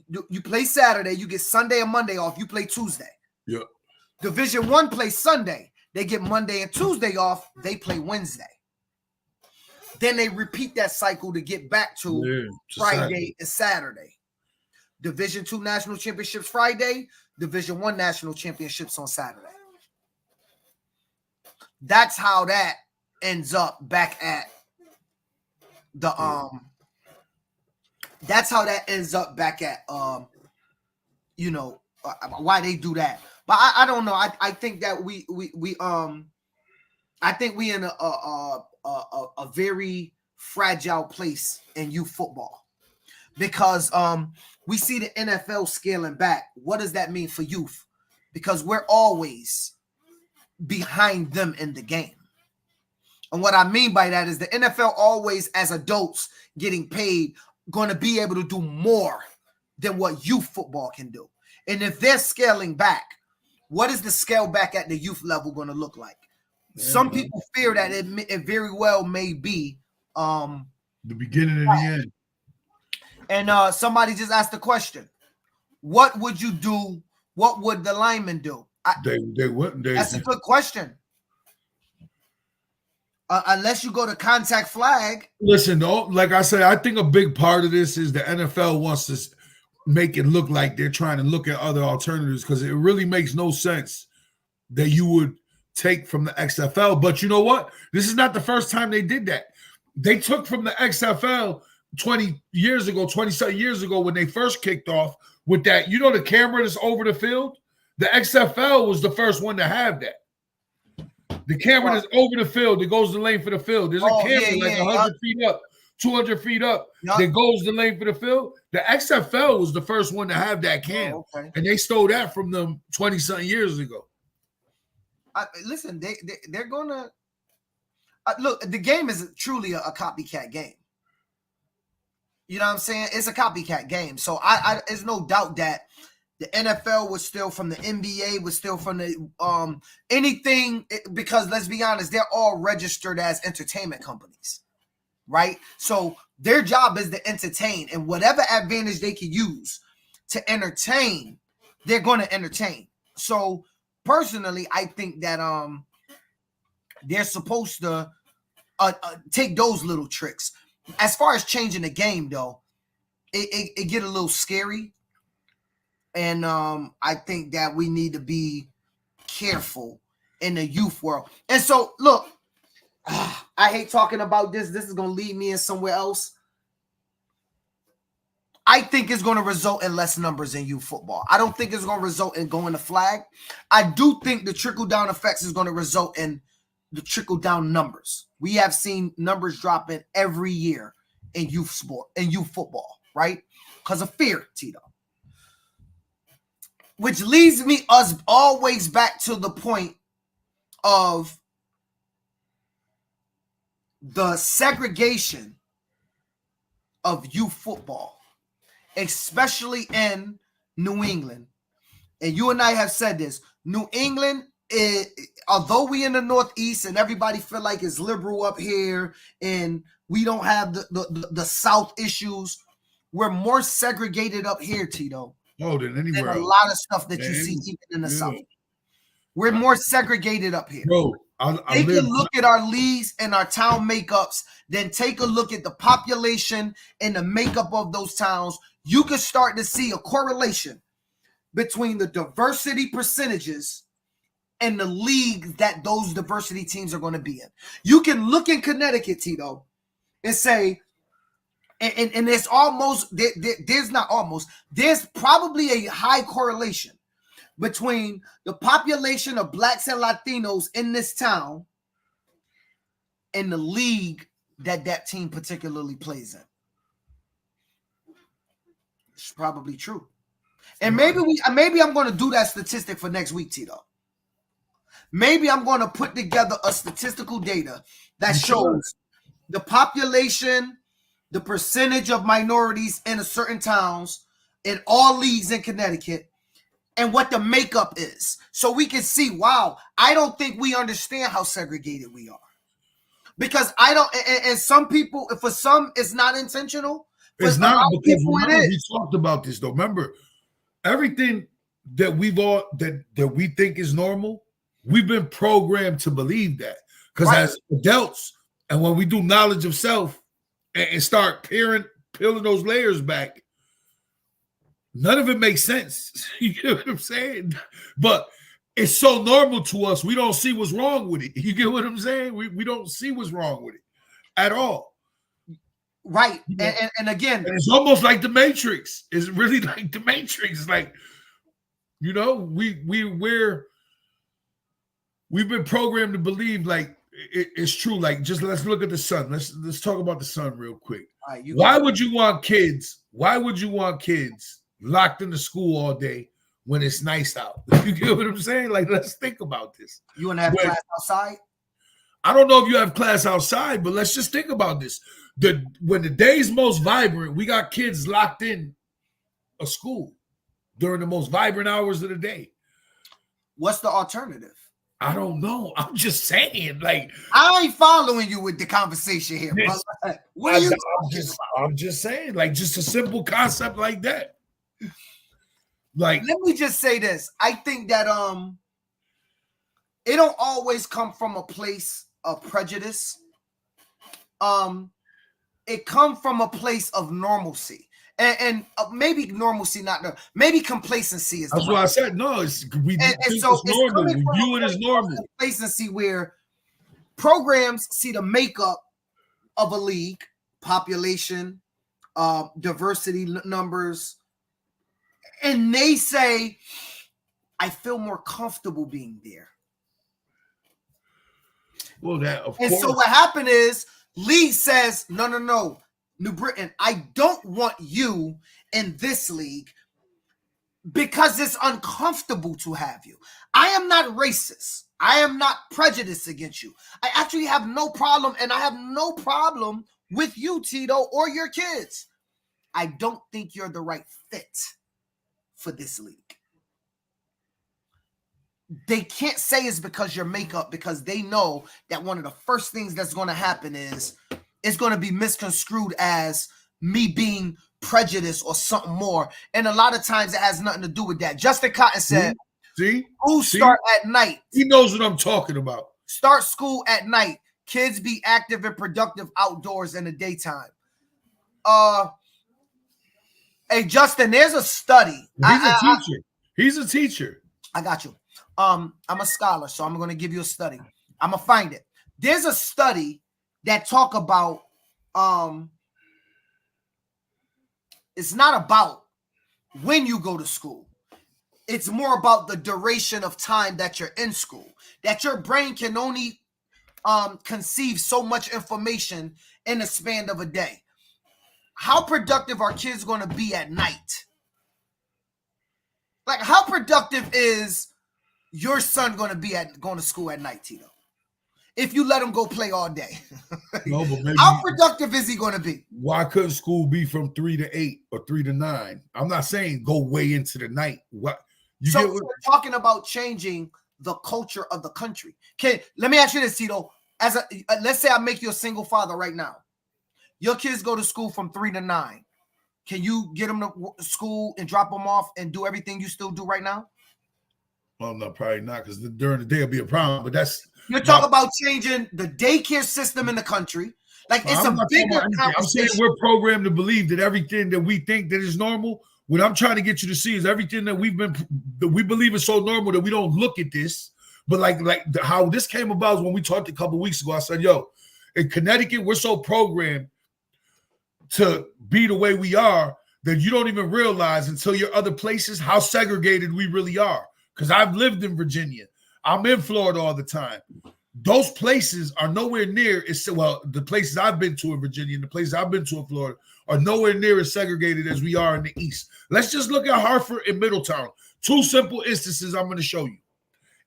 You play Saturday, you get Sunday and Monday off. You play Tuesday. Yeah. Division 1 plays Sunday. They get Monday and Tuesday off. They play Wednesday. Then they repeat that cycle to get back to Friday and Saturday. Division 2 national championships Friday. Division 1 national championships on Saturday. That's how that ends up back at the That's how that ends up back at why they do that. But I don't know. I think that I think we in a very fragile place in youth football because we see the NFL scaling back. What does that mean for youth? Because we're always behind them in the game. And what I mean by that is the NFL always, as adults getting paid, going to be able to do more than what youth football can do. And if they're scaling back, what is the scale back at the youth level going to look like? Some people fear that it very well may be the beginning and the end. And somebody just asked the question, what would you do? What would the linemen do? They wouldn't. That's a good question. Unless you go to contact flag. Listen, though, like I said, I think a big part of this is the NFL wants to make it look like they're trying to look at other alternatives because it really makes no sense that you would take from the XFL. But you know what? This is not the first time they did that. They took from the XFL 20 years ago when they first kicked off with that. The camera that's over the field? The XFL was the first one to have that. The camera that's over the field that goes the length for the field. There's a camera 100 feet up, 200 feet up that goes the length for the field. The XFL was the first one to have that cam. And they stole that from them 20-something years ago. Listen, they're going to look, the game is truly a copycat game. You know what I'm saying? It's a copycat game. So there's no doubt that The NFL was still from the NBA, was still from the anything, because let's be honest, they're all registered as entertainment companies, right? So their job is to entertain, and whatever advantage they can use to entertain, they're going to entertain. So personally, I think that they're supposed to take those little tricks. As far as changing the game, though, it get a little scary. And I think that we need to be careful in the youth world. And so, look, I hate talking about this. This is going to lead me in somewhere else. I think it's going to result in less numbers in youth football. I don't think it's going to result in going to flag. I do think the trickle-down effects is going to result in the trickle-down numbers. We have seen numbers dropping every year in youth sport, in youth football, right? Because of fear, Tito. Which leads us always back to the point of the segregation of youth football, especially in New England. And you and I have said this. New England, although we in the Northeast and everybody feel like it's liberal up here and we don't have the South issues, we're more segregated up here, Tito. Than anywhere a else. lot of stuff that you see even in the South. We're more segregated up here. Bro, take a look at our leagues and our town makeups, then take a look at the population and the makeup of those towns. You can start to see a correlation between the diversity percentages and the league that those diversity teams are going to be in. You can look in Connecticut, Tito, and say, and it's almost, there's probably a high correlation between the population of blacks and Latinos in this town and the league that team particularly plays in. It's probably true. And maybe I'm going to do that statistic for next week, Tito. Maybe I'm going to put together a statistical data that shows the population, the percentage of minorities in a certain towns, in all leagues in Connecticut, and what the makeup is. So we can see, wow, I don't think we understand how segregated we are. Because I don't, and some people, for some, it's not intentional. It's not, because we talked about this though. Remember, everything that that we think is normal, we've been programmed to believe that. Because as adults, and when we do knowledge of self and start peeling those layers back, none of it makes sense. You get what I'm saying? But it's so normal to us, we don't see what's wrong with it. You get what I'm saying? We don't see what's wrong with it at all. Right. And again, and it's almost like the Matrix. It's really like the Matrix. It's like, you know, we've been programmed to believe like it's true. Like, just let's look at the sun. Let's talk about the sun real quick. Right, why would you want kids locked into school all day when it's nice out? You get what I'm saying? Like, let's think about this. You want to have class outside? I don't know if you have class outside, but let's just think about this. When the day's most vibrant, we got kids locked in a school during the most vibrant hours of the day. What's the alternative? I don't know. I'm just saying, like, I ain't following you with the conversation here, brother. What are you talking about? I'm just saying, like, just a simple concept like that. Like, let me just say this. I think that it don't always come from a place of prejudice. It comes from a place of normalcy. And maybe normalcy, maybe complacency is. That's what I said. No, it's normal. We view it as normal. Complacency, where programs see the makeup of a league, population, diversity numbers, and they say, "I feel more comfortable being there." Well, that of course. And so what happened is, league says, "No. New Britain, I don't want you in this league because it's uncomfortable to have you. I am not racist. I am not prejudiced against you. I actually have no problem, and I have no problem with you, Tito, or your kids. I don't think you're the right fit for this league. They can't say it's because your makeup, because they know that one of the first things that's going to happen is it's going to be misconstrued as me being prejudiced or something more. And a lot of times it has nothing to do with that. Justin Cotton said, school start at night. He knows what I'm talking about. Start school at night. Kids be active and productive outdoors in the daytime. Hey, Justin, there's a study. He's a teacher. I got you. I'm a scholar, so I'm going to give you a study. I'm going to find it. There's a study that talk about, it's not about when you go to school. It's more about the duration of time that you're in school, that your brain can only conceive so much information in the span of a day. How productive are kids going to be at night? Like, how productive is your son going to be going to school at night, Tito? If you let him go play all day. No, but maybe, how productive is he going to be? Why couldn't school be from 3 to 8 or 3 to 9? I'm not saying go way into the night. What you so get we're talking about changing the culture of the country. Okay, let me ask you this, Tito. Let's say I make you a single father right now. Your kids go to school from 3 to 9. Can you get them to school and drop them off and do everything you still do right now? Well, no, probably not, because during the day will be a problem. But you're talking about changing the daycare system in the country. Like, it's a bigger conversation. I'm saying we're programmed to believe that everything that we think that is normal. What I'm trying to get you to see is everything that we believe is so normal that we don't look at this. But like how this came about is when we talked a couple weeks ago. I said, yo, in Connecticut, we're so programmed to be the way we are that you don't even realize until you're other places how segregated we really are. Because I've lived in Virginia. I'm in Florida all the time. Those places are nowhere near the places I've been to in Virginia and the places I've been to in Florida are nowhere near as segregated as we are in the East. Let's just look at Hartford and Middletown. Two simple instances I'm going to show you.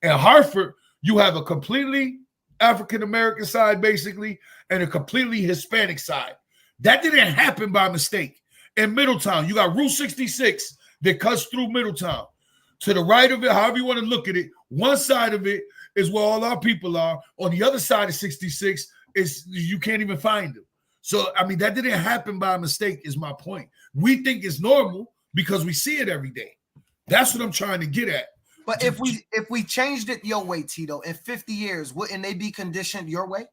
In Hartford, you have a completely African-American side, basically, and a completely Hispanic side. That didn't happen by mistake. In Middletown, you got Route 66 that cuts through Middletown. To the right of it, however you want to look at it, one side of it is where all our people are. On the other side of 66, you can't even find them. So, I mean, that didn't happen by mistake is my point. We think it's normal because we see it every day. That's what I'm trying to get at. But if we changed it your way, Tito, in 50 years, wouldn't they be conditioned your way?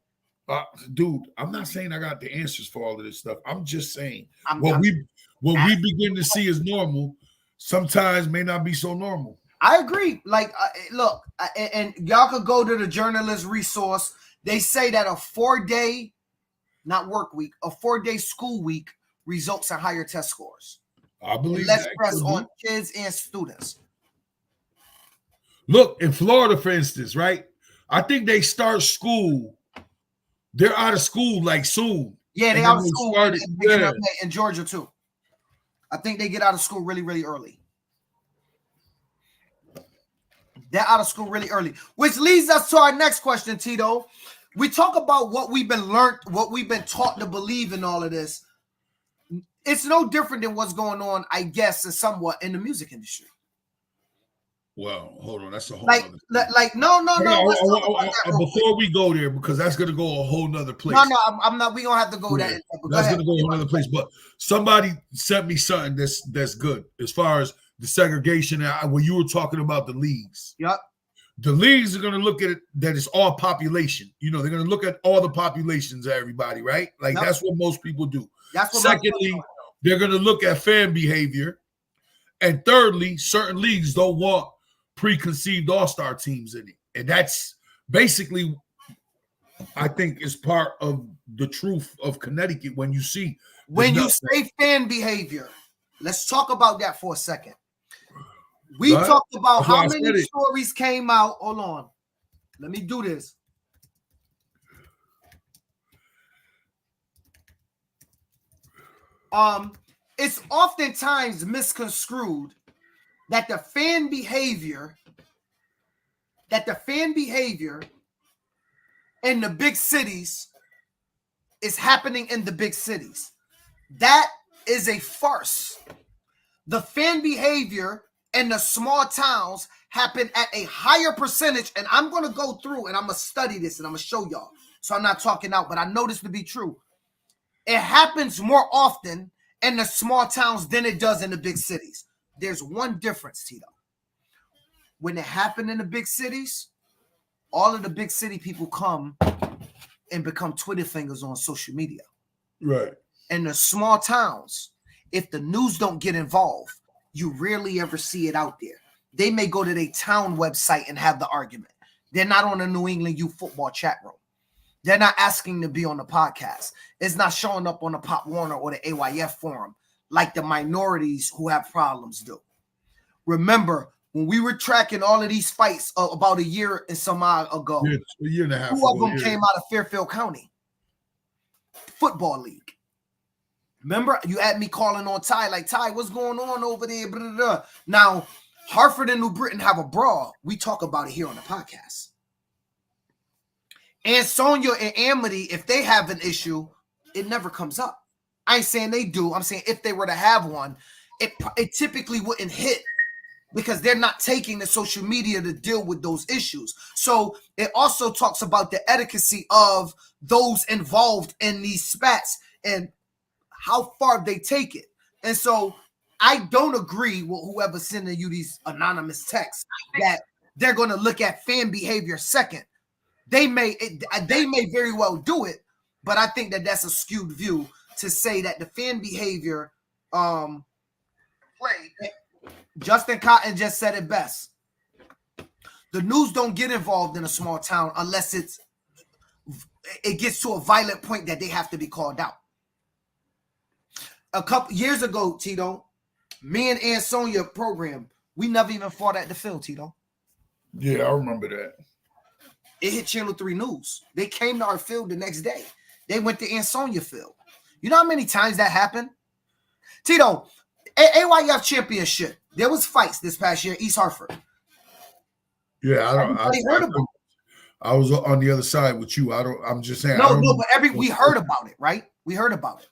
Dude, I'm not saying I got the answers for all of this stuff. I'm just saying what we begin to see as normal sometimes may not be so normal. I agree. Like, look, and y'all could go to the journalist resource. They say that a 4-day, not work week, a 4-day school week results in higher test scores. I believe less stress on kids and students. Look, in Florida, for instance, right? I think they start school. They're out of school like soon. Yeah, they out of school in Georgia too. I think they get out of school really, really early. They're out of school really early, which leads us to our next question, Tito. We talk about what we've been taught to believe in all of this. It's no different than what's going on, I guess, somewhat in the music industry. Well, hold on. That's a whole no. Before we go there, because that's going to go a whole nother place. No, I'm not. We're going to have to go there. That's going to go another place. But somebody sent me something that's good as far as the segregation. When you were talking about the leagues. Yep. The leagues are going to look at it that it's all population. You know, they're going to look at all the populations of everybody, right? Like, that's what most people do. Secondly, they're going to look at fan behavior. And thirdly, certain leagues don't want preconceived all-star teams in it. And that's basically, I think, is part of the truth of Connecticut when you see. When you say fan behavior, let's talk about that for a second. We talked about how many stories came out. Hold on. Let me do this. It's oftentimes misconstrued that the fan behavior in the big cities is happening in the big cities. That is a farce. The fan behavior in the small towns happen at a higher percentage. And I'm going to go through and I'm going to study this and I'm going to show y'all. So I'm not talking out, but I know this to be true. It happens more often in the small towns than it does in the big cities. There's one difference, Tito. When it happened in the big cities, all of the big city people come and become Twitter fingers on social media. Right. In the small towns, if the news don't get involved, you rarely ever see it out there. They may go to their town website and have the argument. They're not on the New England Youth Football chat room. They're not asking to be on the podcast. It's not showing up on the Pop Warner or the AYF forum like the minorities who have problems do. Remember, when we were tracking all of these fights about a year and some odd ago, a year and a half. 2 of them came out of Fairfield County Football League. Remember, you had me calling on Ty, like, Ty, what's going on over there? Blah, blah, blah. Now, Hartford and New Britain have a brawl. We talk about it here on the podcast. And Sonia and Amity, if they have an issue, it never comes up. I ain't saying they do. I'm saying if they were to have one, it typically wouldn't hit because they're not taking the social media to deal with those issues. So it also talks about the etiquette of those involved in these spats and how far they take it. And so I don't agree with whoever's sending you these anonymous texts that they're going to look at fan behavior second. They may very well do it, but I think that that's a skewed view to say that the fan behavior played. Justin Cotton just said it best. The news don't get involved in a small town unless it gets to a violent point that they have to be called out. A couple years ago, Tito, me and Aunt Sonia program, we never even fought at the field, Tito. Yeah, I remember that. It hit Channel 3 News. They came to our field the next day. They went to Aunt Sonia field. You know how many times that happened? Tito, AYF championship. There was fights this past year, East Hartford. Yeah, I was on the other side with you. I'm just saying. But we heard about it, right? We heard about it.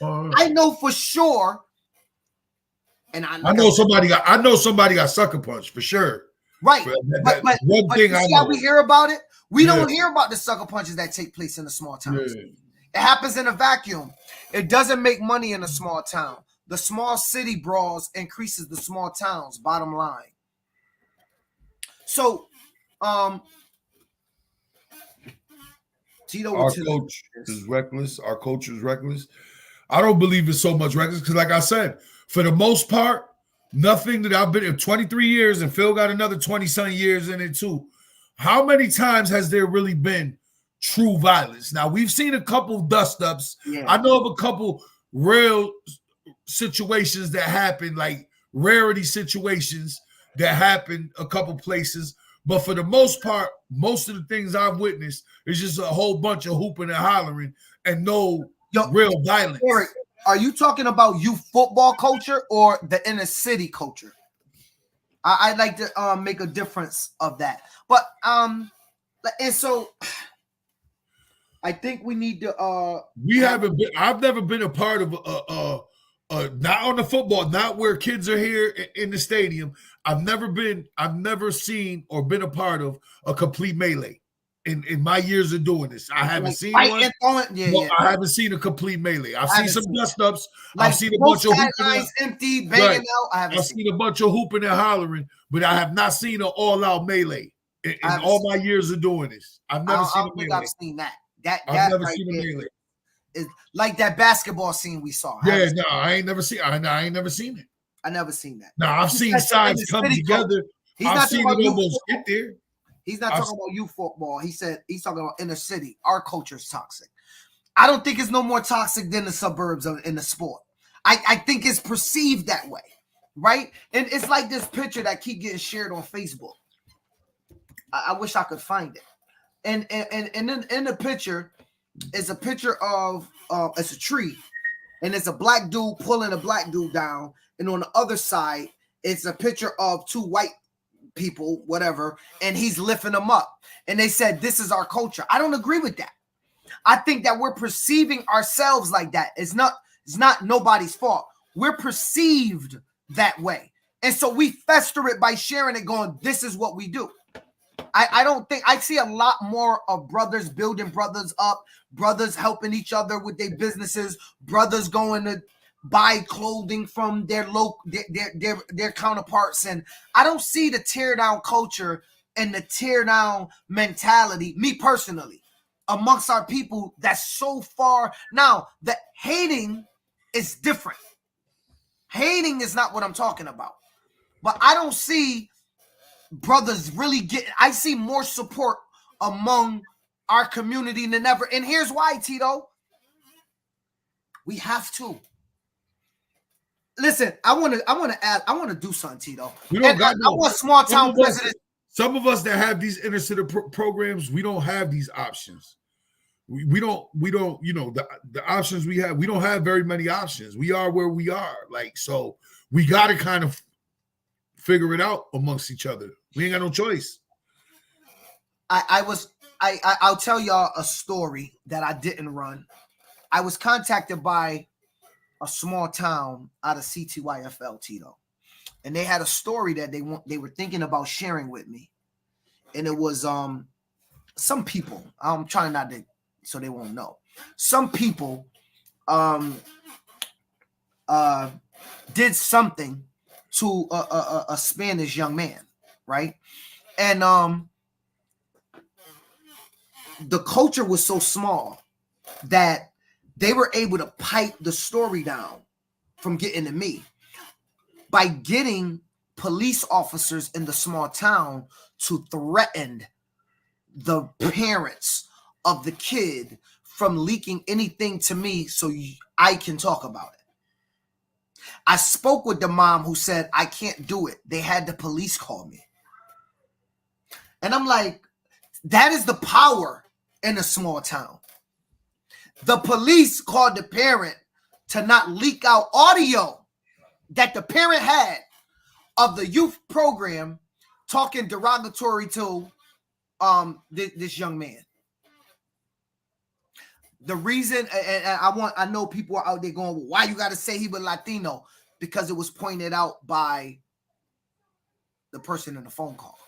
I know for sure. And I know somebody got sucker punched for sure. Right. But one thing I know. How we hear about it? We don't hear about the sucker punches that take place in the small towns. Yeah. It happens in a vacuum. It doesn't make money in a small town. The small city brawls increases the small towns, bottom line. So, Tito, our coach is reckless. Our coach is reckless. I don't believe it's so much reckless because, like I said, for the most part, nothing that I've been in 23 years, and Phil got another 20-some years in it too. How many times has there really been true violence? Now, we've seen a couple dust-ups. Yeah. I know of a couple real situations that happen, like rarity situations that happen a couple places. But for the most part, most of the things I've witnessed is just a whole bunch of hooping and hollering and no real violence. Eric, are you talking about youth football culture or the inner city culture? I'd like to make a difference of that. But and so I think we need to I've never been a part of not on the football, not where kids are here in the stadium. I've never seen or been a part of a complete melee in my years of doing this. I haven't seen one. I haven't seen a complete melee. I've seen some dust ups. I've seen a bunch of hooping empty, banging out. I've seen a bunch of hooping and hollering, but I have not seen an all-out melee in all my years of doing this. I've never seen a melee. I've seen that. I've never seen a melee. It's like that basketball scene we saw. I ain't never seen it. I ain't never seen it. I never seen that. No, I've seen sides come together. I've seen it almost get there. He's not talking about youth football. He said he's talking about inner city. Our culture is toxic. I don't think it's no more toxic than the suburbs in the sport. I think it's perceived that way, right? And it's like this picture that keep getting shared on Facebook. I wish I could find it. And in the picture is a picture of it's a tree, and it's a black dude pulling a black dude down, and on the other side it's a picture of two white people, whatever, and he's lifting them up. And they said this is our culture. I don't agree with that. I think that we're perceiving ourselves like that. It's not nobody's fault. We're perceived that way. And so we fester it by sharing it, going, this is what we do. I don't think I see a lot more of brothers building brothers up, brothers helping each other with their businesses, brothers going to buy clothing from their counterparts. And I don't see the tear down culture and the tear down mentality, me personally, amongst our people that's so far. Now, the hating is different. Hating is not what I'm talking about. But I don't see brothers really get. I see more support among our community than ever. And here's why, Tito. We have to. Listen, I want to do something, Tito. I want small town presidents. Some of us that have these inner city programs, we don't have these options. We don't, the options we have, we don't have very many options. We are where we are. Like, so we got to kind of figure it out amongst each other. We ain't got no choice. I'll tell y'all a story that I didn't run. I was contacted by a small town out of CTYFL, Tito. And they had a story that they were thinking about sharing with me. And it was some people, I'm trying not to, so they won't know. Some people did something to a Spanish young man, right? And the culture was so small that they were able to pipe the story down from getting to me by getting police officers in the small town to threaten the parents of the kid from leaking anything to me so I can talk about it. I spoke with the mom who said, I can't do it. They had the police call me. And I'm like, that is the power in a small town. The police called the parent to not leak out audio that the parent had of the youth program talking derogatory to this young man. The reason, and I know people are out there going, well, why you got to say he was Latino? Because it was pointed out by the person in the phone call.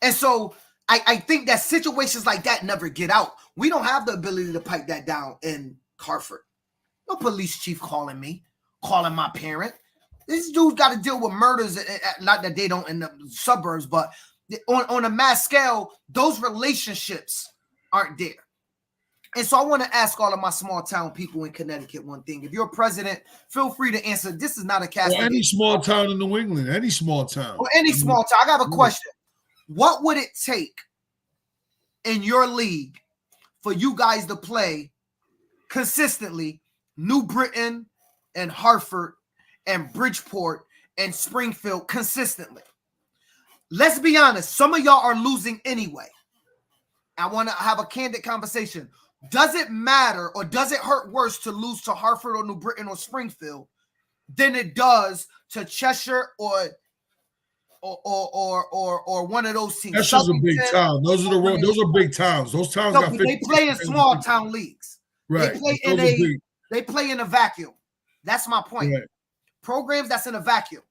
And so I think that situations like that never get out. We don't have the ability to pipe that down in Hartford. No police chief calling me, calling my parent. This dude's got to deal with murders, not that they don't in the suburbs, but on a mass scale, those relationships aren't there. And so I want to ask all of my small town people in Connecticut one thing. If you're president, feel free to answer. This is not a cast. Or any small town in New England, any small town. Or any small town. I got a question. What would it take in your league for you guys to play consistently New Britain and Hartford and Bridgeport and Springfield consistently? Let's be honest. Some of y'all are losing anyway. I want to have a candid conversation. Does it matter or does it hurt worse to lose to Hartford or New Britain or Springfield than it does to Cheshire or one of those teams? That's just a big town. Those are big towns. Those towns got 50. They play in small town leagues. Right. They play in a vacuum. That's my point. Right. Programs that's in a vacuum.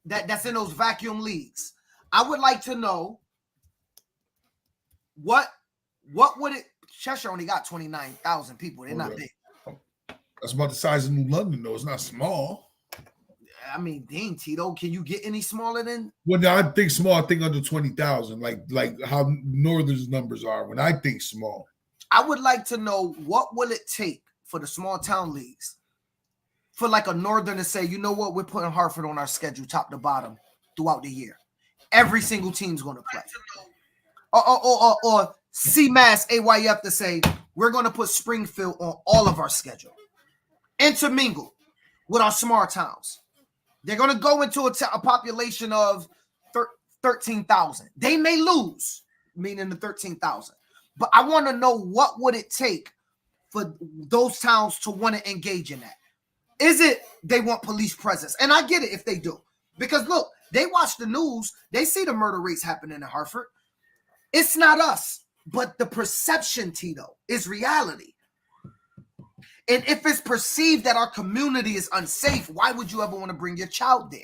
That's in those vacuum leagues. I would like to know what would it. Cheshire only got 29,000 people. They're not big. That's about the size of New London, though. It's not small. I mean, dang, Tito, can you get any smaller than? When I think small, I think under 20,000, like how Northern's numbers are. When I think small, I would like to know what will it take for the small town leagues for like a Northern to say, you know what, we're putting Hartford on our schedule, top to bottom, throughout the year. Every single team's going to play. Or CMAS AYF to say, we're going to put Springfield on all of our schedule. Intermingle with our small towns. They're going to go into a population of 13,000. They may lose, meaning the 13,000. But I want to know what would it take for those towns to want to engage in that. Is it they want police presence? And I get it if they do. Because look, they watch the news. They see the murder rates happening in Hartford. It's not us. But the perception, Tito, is reality. And if it's perceived that our community is unsafe, why would you ever want to bring your child there?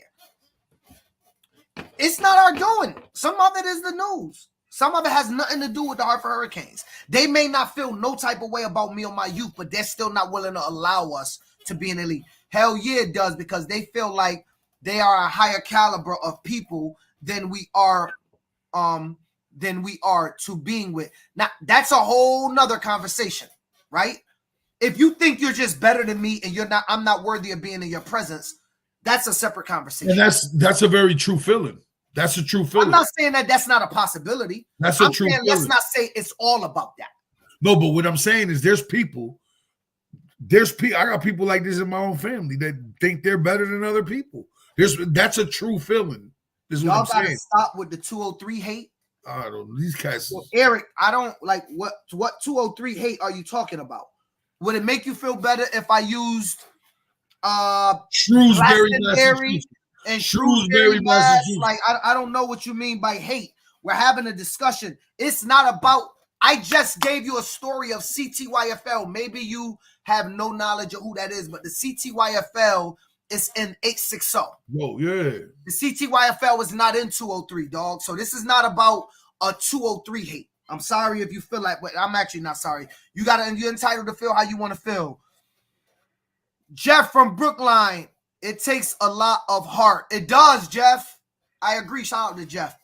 It's not our doing. Some of it is the news. Some of it has nothing to do with the Hartford Hurricanes. They may not feel no type of way about me or my youth, but they're still not willing to allow us to be in the league. Hell yeah, it does, because they feel like they are a higher caliber of people than we are to being with. Now, that's a whole nother conversation, right? If you think you're just better than me and I'm not worthy of being in your presence, that's a separate conversation. And that's a very true feeling. That's a true feeling. I'm not saying that that's not a possibility. That's a true feeling. Let's not say it's all about that. No, but what I'm saying is I got people like this in my own family that think they're better than other people. That's a true feeling. Y'all gotta stop with the 203 hate. I don't know. These guys. Well, Eric, I don't like what 203 hate are you talking about? Would it make you feel better if I used Shrewsbury, Massachusetts? And Shrewsbury, Massachusetts. Like, I don't know what you mean by hate. We're having a discussion. It's not about, I just gave you a story of CTYFL. Maybe you have no knowledge of who that is, but the CTYFL is in 860. Oh, yeah. The CTYFL is not in 203, dog. So this is not about a 203 hate. I'm sorry if you feel like, but I'm actually not sorry. You're entitled to feel how you want to feel. Jeff from Brookline. It takes a lot of heart. It does, Jeff. I agree. Shout out to Jeff.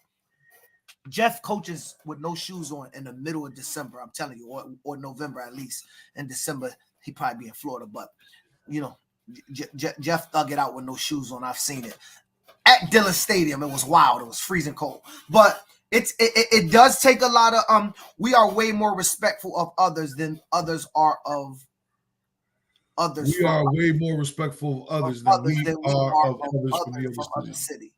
Jeff coaches with no shoes on in the middle of December. I'm telling you, or November at least. In December, he'd probably be in Florida. But, you know, Jeff thug it out with no shoes on. I've seen it. At Dillon Stadium, it was wild. It was freezing cold. But it does take a lot of we are way more respectful of others than others are of others. We are way more respectful of others than we are of others from the other city.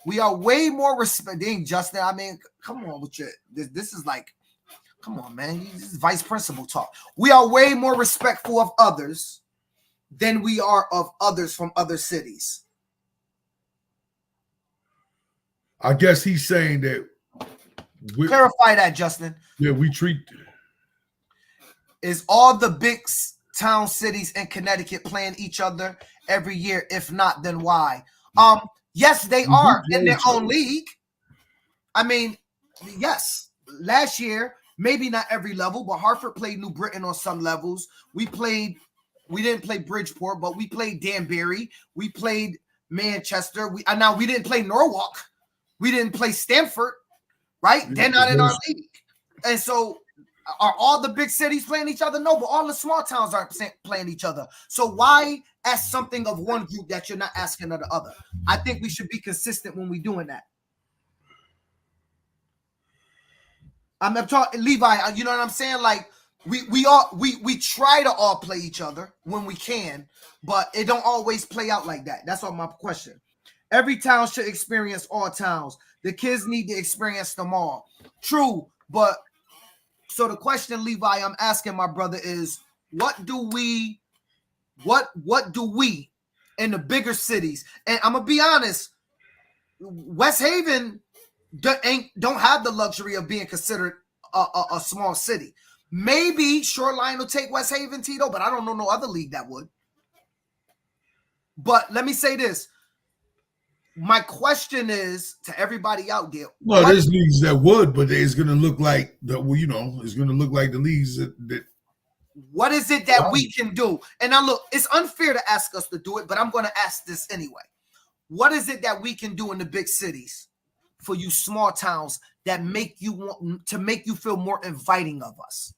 We are way more respecting Justin. I mean, come on with your this is like, come on, man. This is vice principal talk. We are way more respectful of others than we are of others from other cities. I guess he's saying that. Clarify that, Justin. Yeah, we treat. Is all the big town cities in Connecticut playing each other every year? If not, then why? Yes, they are in their own league. I mean, yes. Last year, maybe not every level, but Hartford played New Britain on some levels. We didn't play Bridgeport, but we played Danbury. We played Manchester. We didn't play Norwalk. We didn't play Stamford, right? They're not in our league. And so are all the big cities playing each other? No, but all the small towns aren't playing each other. So why ask something of one group that you're not asking of the other? I think we should be consistent when we're doing that. I'm talking Levi, you know what I'm saying? Like we try to all play each other when we can, but it don't always play out like that. That's all my question. Every town should experience all towns. The kids need to experience them all. True, but so the question, Levi, I'm asking my brother is, what do we in the bigger cities? And I'm gonna be honest, West Haven don't have the luxury of being considered a small city. Maybe Shoreline will take West Haven, Tito, but I don't know no other league that would. But let me say this. My question is to everybody out there. Well, there's leagues that would, but it's going to look like the, well, you know, it's going to look like the leagues that. What is it that we can do? And now look, it's unfair to ask us to do it, but I'm going to ask this anyway. What is it that we can do in the big cities for you small towns that make you want to make you feel more inviting of us?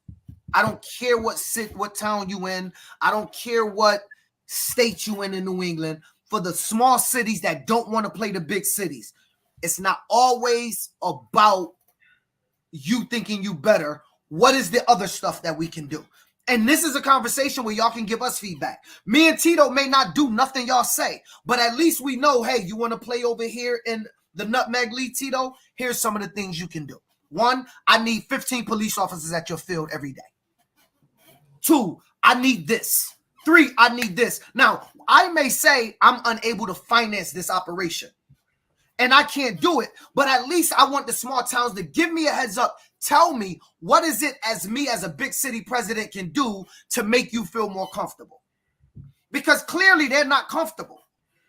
I don't care what town you in. I don't care what state you in New England. For the small cities that don't want to play the big cities, it's not always about you thinking you better. What is the other stuff that we can do? And this is a conversation where y'all can give us feedback. Me and Tito may not do nothing y'all say, but at least we know, hey, you want to play over here in the Nutmeg League, Tito? Here's some of the things you can do. 1, I need 15 police officers at your field every day. 2, I need this. 3, I need this. Now, I may say I'm unable to finance this operation and I can't do it, but at least I want the small towns to give me a heads up. Tell me, what is it as me as a big city president can do to make you feel more comfortable? Because clearly they're not comfortable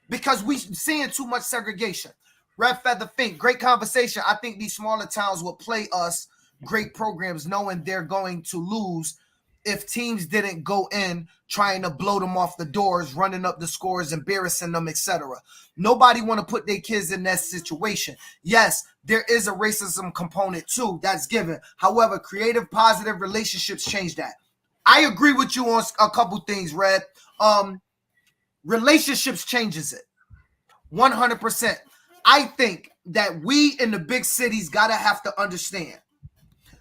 because we're seeing too much segregation. Red Feather Fink, great conversation. I think these smaller towns will play us great programs knowing they're going to lose if teams didn't go in trying to blow them off the doors, running up the scores, embarrassing them, etc. Nobody want to put their kids in that situation. Yes, there is a racism component too, that's given. However, creative, positive relationships change that. I agree with you on a couple things, Red. Relationships changes it. 100%. I think that we in the big cities gotta have to understand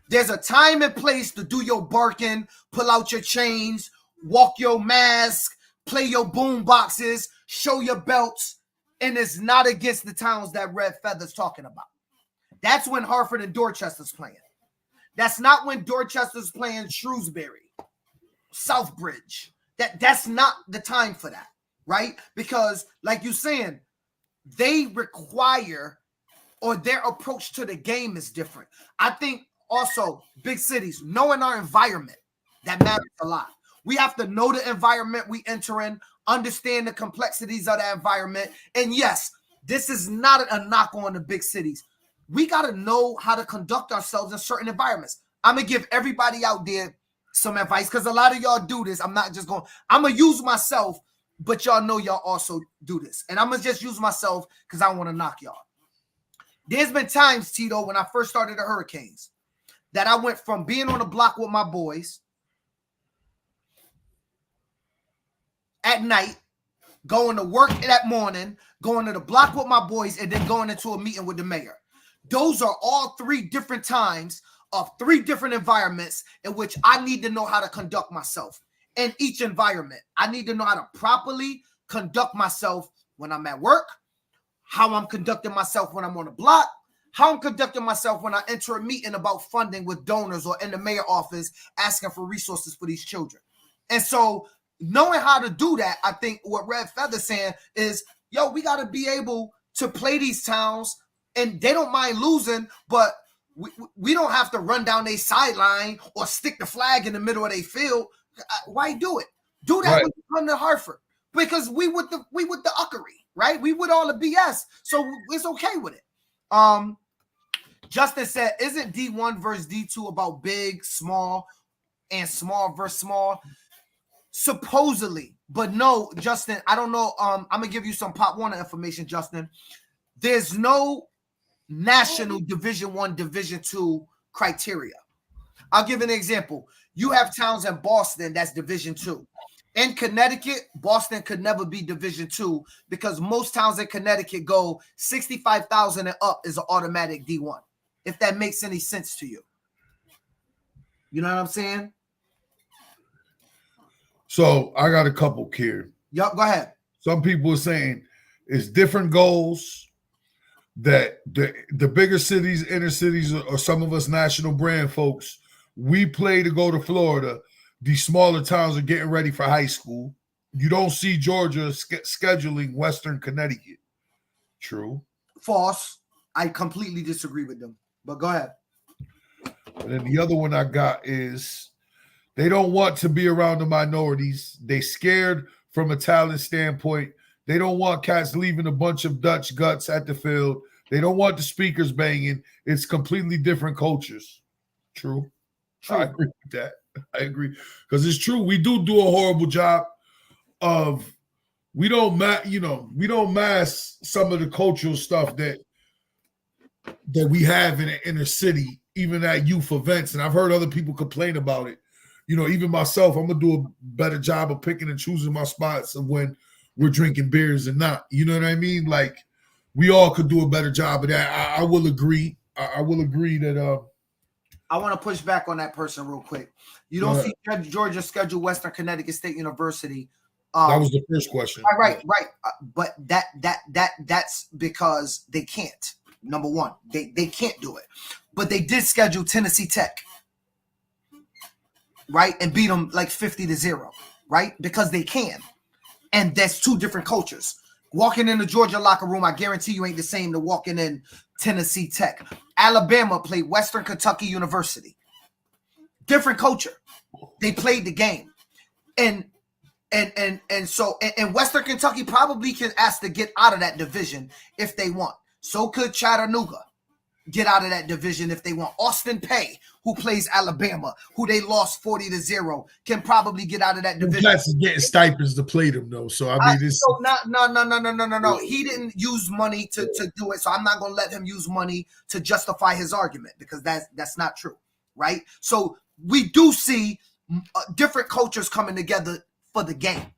there's a time and place to do your barking, pull out your chains, walk your mask, play your boom boxes, show your belts, and it's not against the towns that Red Feather's talking about. That's when Hartford and Dorchester's playing. That's not when Dorchester's playing Shrewsbury, Southbridge. That's not the time for that, right? Because like you're saying, they require, or their approach to the game is different. I think also big cities, knowing our environment, that matters a lot. We have to know the environment we enter in, understand the complexities of that environment. And yes, this is not a knock on the big cities. We got to know how to conduct ourselves in certain environments. I'm going to give everybody out there some advice because a lot of y'all do this. I'm going to use myself, but y'all know y'all also do this. And I'm going to just use myself because I want to knock y'all. There's been times, Tito, when I first started the Hurricanes, that I went from being on the block with my boys at night, going to work that morning, going to the block with my boys, and then going into a meeting with the mayor. Those are all three different times of three different environments in which I need to know how to conduct myself. In each environment, I need to know how to properly conduct myself when I'm at work, how I'm conducting myself when I'm on the block, how I'm conducting myself when I enter a meeting about funding with donors or in the mayor office asking for resources for these children. And so knowing how to do that, I think what Red Feather's saying is, yo, we got to be able to play these towns, and they don't mind losing, but we don't have to run down their sideline or stick the flag in the middle of their field. Why do it? Do that when you come to Hartford, because we with the uckery, right? We with all the BS, so it's okay with it. Justin said, isn't D1 versus D2 about big, small, and small versus small? Supposedly, but no, Justin, I don't know. I'm gonna give you some Pop Warner information, Justin. There's no national Division I, Division II criteria. I'll give an example. You have towns in Boston that's Division II. In Connecticut, Boston could never be Division II because most towns in Connecticut go 65,000 and up is an automatic D1. If that makes any sense to you. You know what I'm saying? So I got a couple here. Yup, go ahead. Some people are saying it's different goals, that the bigger cities, inner cities, or some of us national brand folks, we play to go to Florida. These smaller towns are getting ready for high school. You don't see Georgia scheduling Western Connecticut. True. False. I completely disagree with them. But go ahead. And then the other one I got is they don't want to be around the minorities. They scared from a talent standpoint. They don't want cats leaving a bunch of Dutch guts at the field. They don't want the speakers banging. It's completely different cultures. True. I agree with that. I agree. Because it's true. We do a horrible job of, we don't mask some of the cultural stuff that we have in the inner city, even at youth events. And I've heard other people complain about it. You know, even myself, I'm going to do a better job of picking and choosing my spots of when we're drinking beers and not. You know what I mean? Like, we all could do a better job of that. I will agree. I will agree that I want to push back on that person real quick. You don't see Georgia schedule Western Connecticut State University. That was the first question. Right. But that's because they can't. Number one, they can't do it. But they did schedule Tennessee Tech, right? And beat them like 50-0, right? Because they can. And that's two different cultures. Walking in the Georgia locker room, I guarantee you ain't the same to walking in Tennessee Tech. Alabama played Western Kentucky University. Different culture. They played the game. And so Western Kentucky probably can ask to get out of that division if they want. So could Chattanooga get out of that division if they want. Austin Pay, who plays Alabama, who they lost 40-0, can probably get out of that division. That's getting stipends to play them though. So I mean, this. So no. He didn't use money to do it. So I'm not gonna let him use money to justify his argument because that's not true, right? So we do see different cultures coming together for the game,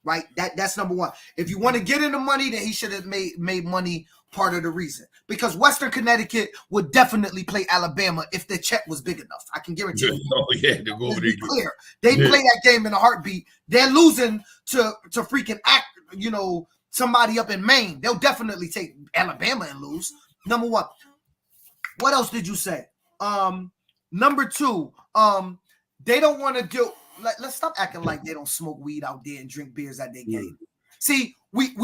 right? That's number one. If you want to get into money, then he should have made money part of the reason, because Western Connecticut would definitely play Alabama if the check was big enough. I can guarantee you. Oh yeah, to go over there. Clear. They play that game in a heartbeat. They're losing to freaking somebody up in Maine. They'll definitely take Alabama and lose. Number one. What else did you say? Number two, they don't want to do. Let's stop acting like they don't smoke weed out there and drink beers at their game. See, we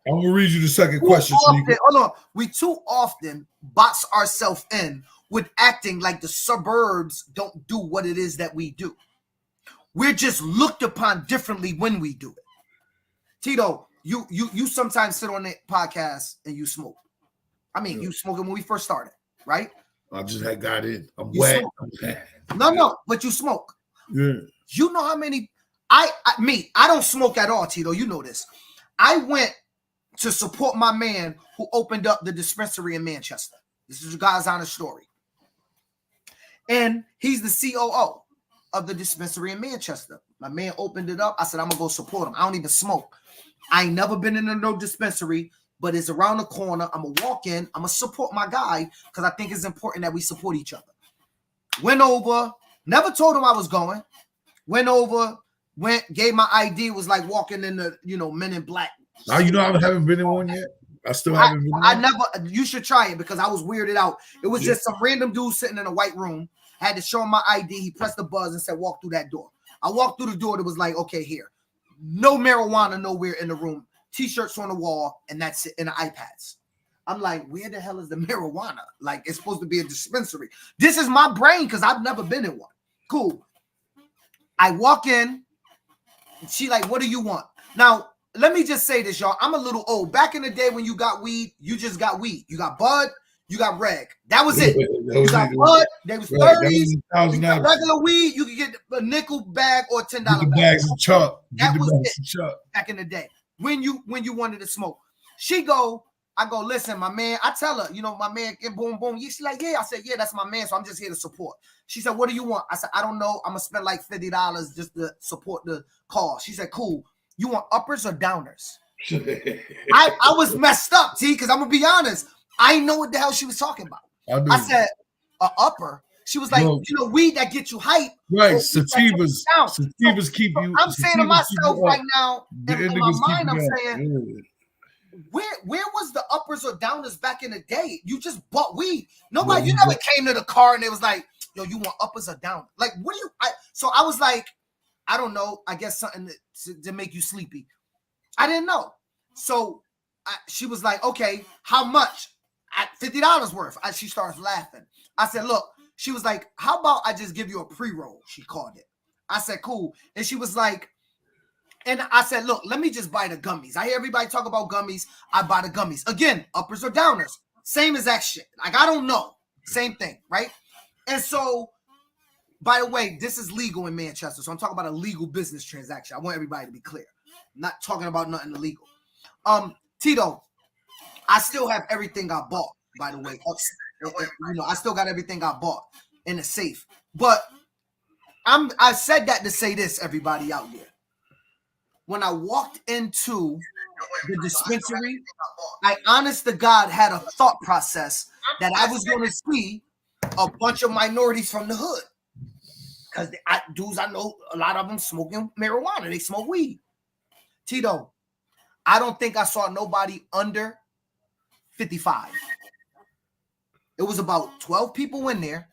I'm gonna read you the second question. Hold on. We too often box ourselves in with acting like the suburbs don't do what it is that we do. We're just looked upon differently when we do it. Tito, you sometimes sit on the podcast and you smoke. I mean, you smoked when we first started, right? I just had got in. I'm wet. No, but you smoke. Yeah. You know how many I don't smoke at all, Tito. You know this. I went to support my man who opened up the dispensary in Manchester. This is a guy's honest story. And he's the COO of the dispensary in Manchester. My man opened it up. I said, I'm going to go support him. I don't even smoke. I ain't never been in no dispensary, but it's around the corner. I'm going to walk in. I'm going to support my guy because I think it's important that we support each other. Went over. Never told him I was going. Went over. Gave my ID, was like walking in the, Men in Black. Now I haven't been in one yet. I still haven't been in one. You should try it because I was weirded out. It was just some random dude sitting in a white room. I had to show him my ID. He pressed the buzz and said, walk through that door. I walked through the door. It was like, okay, here. No marijuana nowhere in the room. T-shirts on the wall, and that's it, and the iPads. I'm like, where the hell is the marijuana? Like, it's supposed to be a dispensary. This is my brain because I've never been in one. Cool. I walk in. She like, what do you want? Now, let me just say this, y'all. I'm a little old. Back in the day when you got weed, you just got weed. You got bud, you got reg. That was it. You got bud, they was 30s. You got regular weed, you could get a nickel bag or $10 bag. Bags of chalk. That was it back in the day. When you wanted to smoke. I go, listen, my man. I tell her, my man, boom, boom. She's like, yeah. I said, yeah, that's my man. So I'm just here to support. She said, what do you want? I said, I don't know. I'm going to spend like $50 just to support the cause. She said, cool. You want uppers or downers? I was messed up, T, because I'm going to be honest. I didn't know what the hell she was talking about. I said, an upper. She was like, weed that gets you hype. Right, sativas keep you. I'm saying to myself right now, in my mind, I'm saying, where was the uppers or downers back in the day? You just bought weed. Nobody, you never came to the car and it was like, yo, you want uppers or downers? Like, what do you? So I was like, I don't know. I guess something to make you sleepy. I didn't know. So she was like, okay, how much? At $50 worth. She starts laughing. I said, look. She was like, how about I just give you a pre-roll? She called it. I said, cool. And she was like, and I said, look, let me just buy the gummies. I hear everybody talk about gummies. I buy the gummies. Again, uppers or downers. Same exact shit. Like, I don't know. Same thing, right? And so, by the way, this is legal in Manchester. So I'm talking about a legal business transaction. I want everybody to be clear. I'm not talking about nothing illegal. Tito, I still have everything I bought, by the way. I still got everything I bought in the safe. But I said that to say this, everybody out there. When I walked into the dispensary, I honest to God had a thought process that I was going to see a bunch of minorities from the hood. Because dudes I know, a lot of them smoking marijuana. They smoke weed. Tito, I don't think I saw nobody under 55. It was about 12 people in there.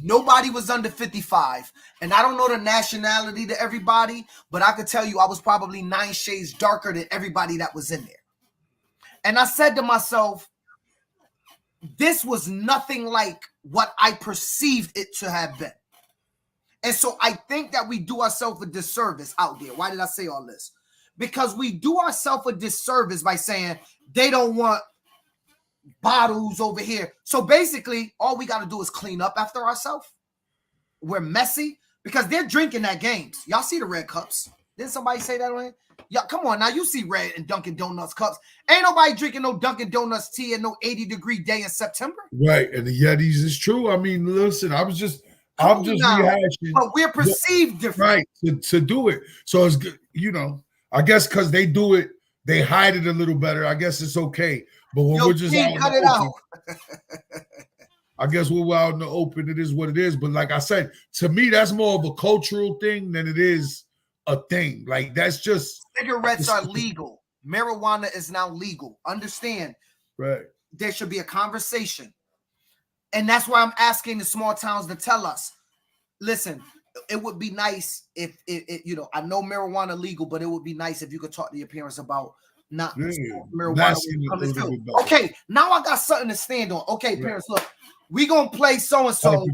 Nobody was under 55. And I don't know the nationality to everybody, but I could tell you I was probably 9 shades darker than everybody that was in there. And I said to myself, this was nothing like what I perceived it to have been. And so I think that we do ourselves a disservice out there. Why did I say all this? Because we do ourselves a disservice by saying they don't want bottles over here. So basically, all we got to do is clean up after ourselves. We're messy because they're drinking at games. Y'all see the red cups? Didn't somebody say that on it? Yeah, come on now. You see red and Dunkin' Donuts cups. Ain't nobody drinking no Dunkin' Donuts tea in no 80-degree day in September. Right, and the Yetis is true. I mean, listen, I'm just rehashing. But we're perceived different. Right, to do it. So it's good, I guess because they do it, they hide it a little better. I guess it's okay. But when we're just out cut it out. I guess when we're out in the open, it is what it is. But like I said, to me, that's more of a cultural thing than it is a thing. Like that's just cigarettes are legal. Marijuana is now legal. Understand? Right. There should be a conversation. And that's why I'm asking the small towns to tell us, listen, it would be nice if I know marijuana legal, but it would be nice if you could talk to your parents about not marijuana. Okay, now I got something to stand on. Okay, parents, look, we gonna play so-and-so.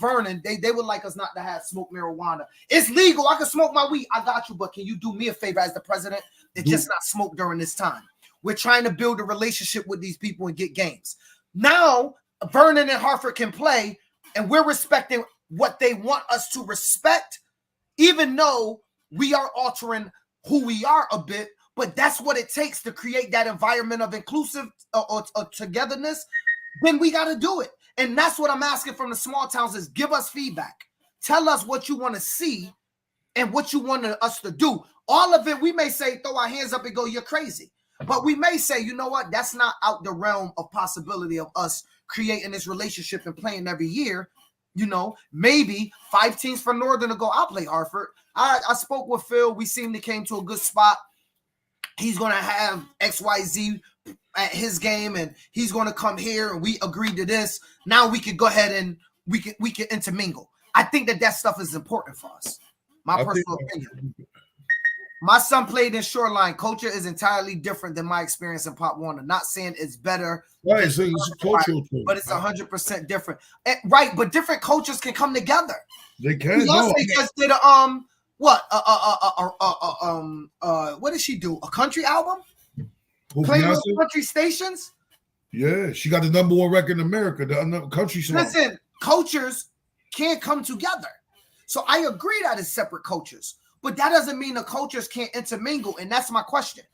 Vernon, they would like us not to have smoke marijuana. It's legal. I can smoke my weed. I got you, but can you do me a favor as the president and just not smoke during this time? We're trying to build a relationship with these people and get games. Now, Vernon and Hartford can play, and we're respecting what they want us to respect, even though we are altering who we are a bit. But that's what it takes to create that environment of inclusive or togetherness. Then we got to do it. And that's what I'm asking from the small towns is give us feedback. Tell us what you want to see and what you want us to do. All of it, we may say, throw our hands up and go, you're crazy. But we may say, you know what? That's not out the realm of possibility of us creating this relationship and playing every year. Maybe 5 teams from Northern to go, I'll play Hartford. I spoke with Phil. We seemed to came to a good spot. He's going to have XYZ at his game, and he's going to come here, and we agreed to this. Now we can go ahead and we can intermingle. I think that stuff is important for us. My personal opinion. My son played in Shoreline. Culture is entirely different than my experience in Pop Warner. Not saying it's better, right? So it's a cultural thing, but it's 100% different, right? But different cultures can come together. They can. Beyonce just did what did she do? A country album? Playing with country stations? Yeah, she got the #1 record in America, the country song. Listen, cultures can't come together. So I agree that it's separate cultures, but that doesn't mean the cultures can't intermingle, and that's my question.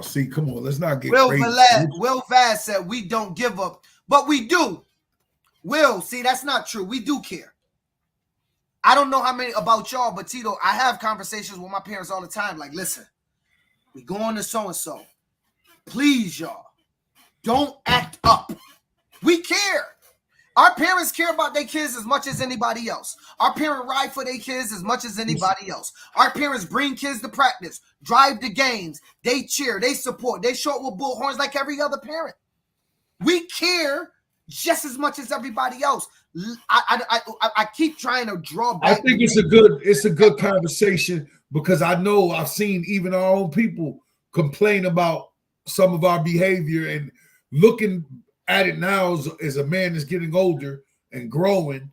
See, come on, let's not get crazy. crazy. Will Vaz said we don't give up, but we do. Will, see, that's not true. We do care. I don't know how many about y'all, but Tito, I have conversations with my parents all the time. Like, listen, we going to so-and-so. Please, y'all, don't act up. We care. Our parents care about their kids as much as anybody else. Our parents ride for their kids as much as anybody else. Our parents bring kids to practice, drive the games. They cheer, they support, they show up with bullhorns like every other parent. We care just as much as everybody else. I keep trying to draw back. I think it's a good conversation because I know I've seen even our own people complain about some of our behavior, and looking at it now as a man is getting older and growing,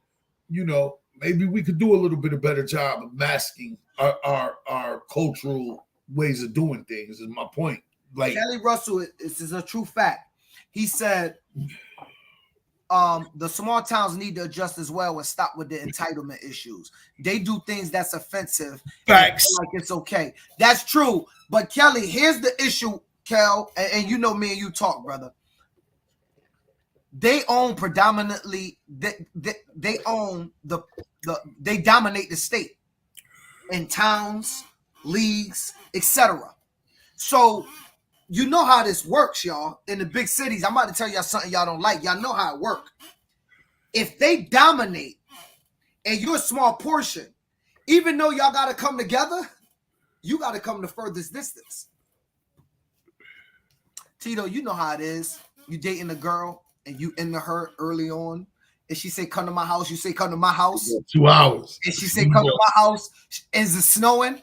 maybe we could do a little bit of better job of masking our cultural ways of doing things. Is my point. Like Kelly Russell, this is a true fact. He said the small towns need to adjust as well and stop with the entitlement issues. They do things that's offensive. Facts. Like it's okay. That's true. But Kelly, here's the issue, Kel, and you know me and you talk, brother. They own predominantly. They own they dominate the state in towns, leagues, etc. So you know how this works, y'all. In the big cities, I'm about to tell y'all something y'all don't like. Y'all know how it works. If they dominate and you're a small portion, even though y'all got to come together, you got to come the furthest distance. Tito, you know how it is. You dating a girl and you into her early on, and she say, come to my house. You say, come to my house. 2 hours. And she say, come to my house. Is it snowing?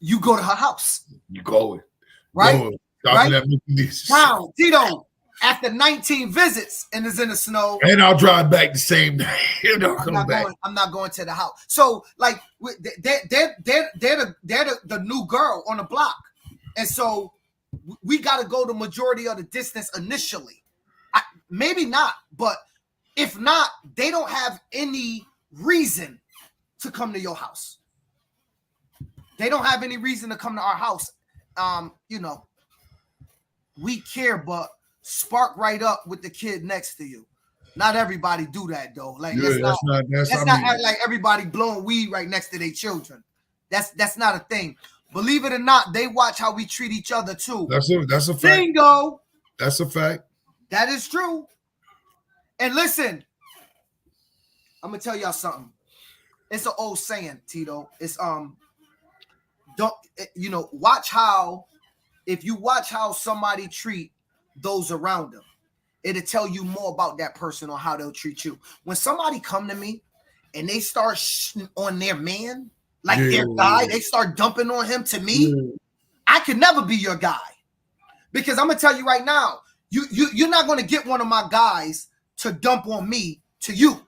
You go to her house. You going. Right? Going. Right? Now, Tito, after 19 visits and is in the snow, and I'll drive back the same day. I'm not going to the house. So, like, they're the new girl on the block. And so we got to go the majority of the distance initially. Maybe not, but if not, they don't have any reason to come to your house. They don't have any reason to come to our house. You know, we care, but spark right up with the kid next to you. Not everybody do that though. Like let's not act like everybody blowing weed right next to their children. That's not a thing. Believe it or not, they watch how we treat each other too. That's a fact. Bingo. That's a fact. That is true. And listen, I'm gonna tell y'all something. It's an old saying, Tito. It's watch how, if you watch how somebody treat those around them, it'll tell you more about that person or how they'll treat you. When somebody come to me and they start on their man, like their guy, they start dumping on him to me, I could never be your guy. Because I'm gonna tell you right now, you're not gonna get one of my guys to dump on me to you.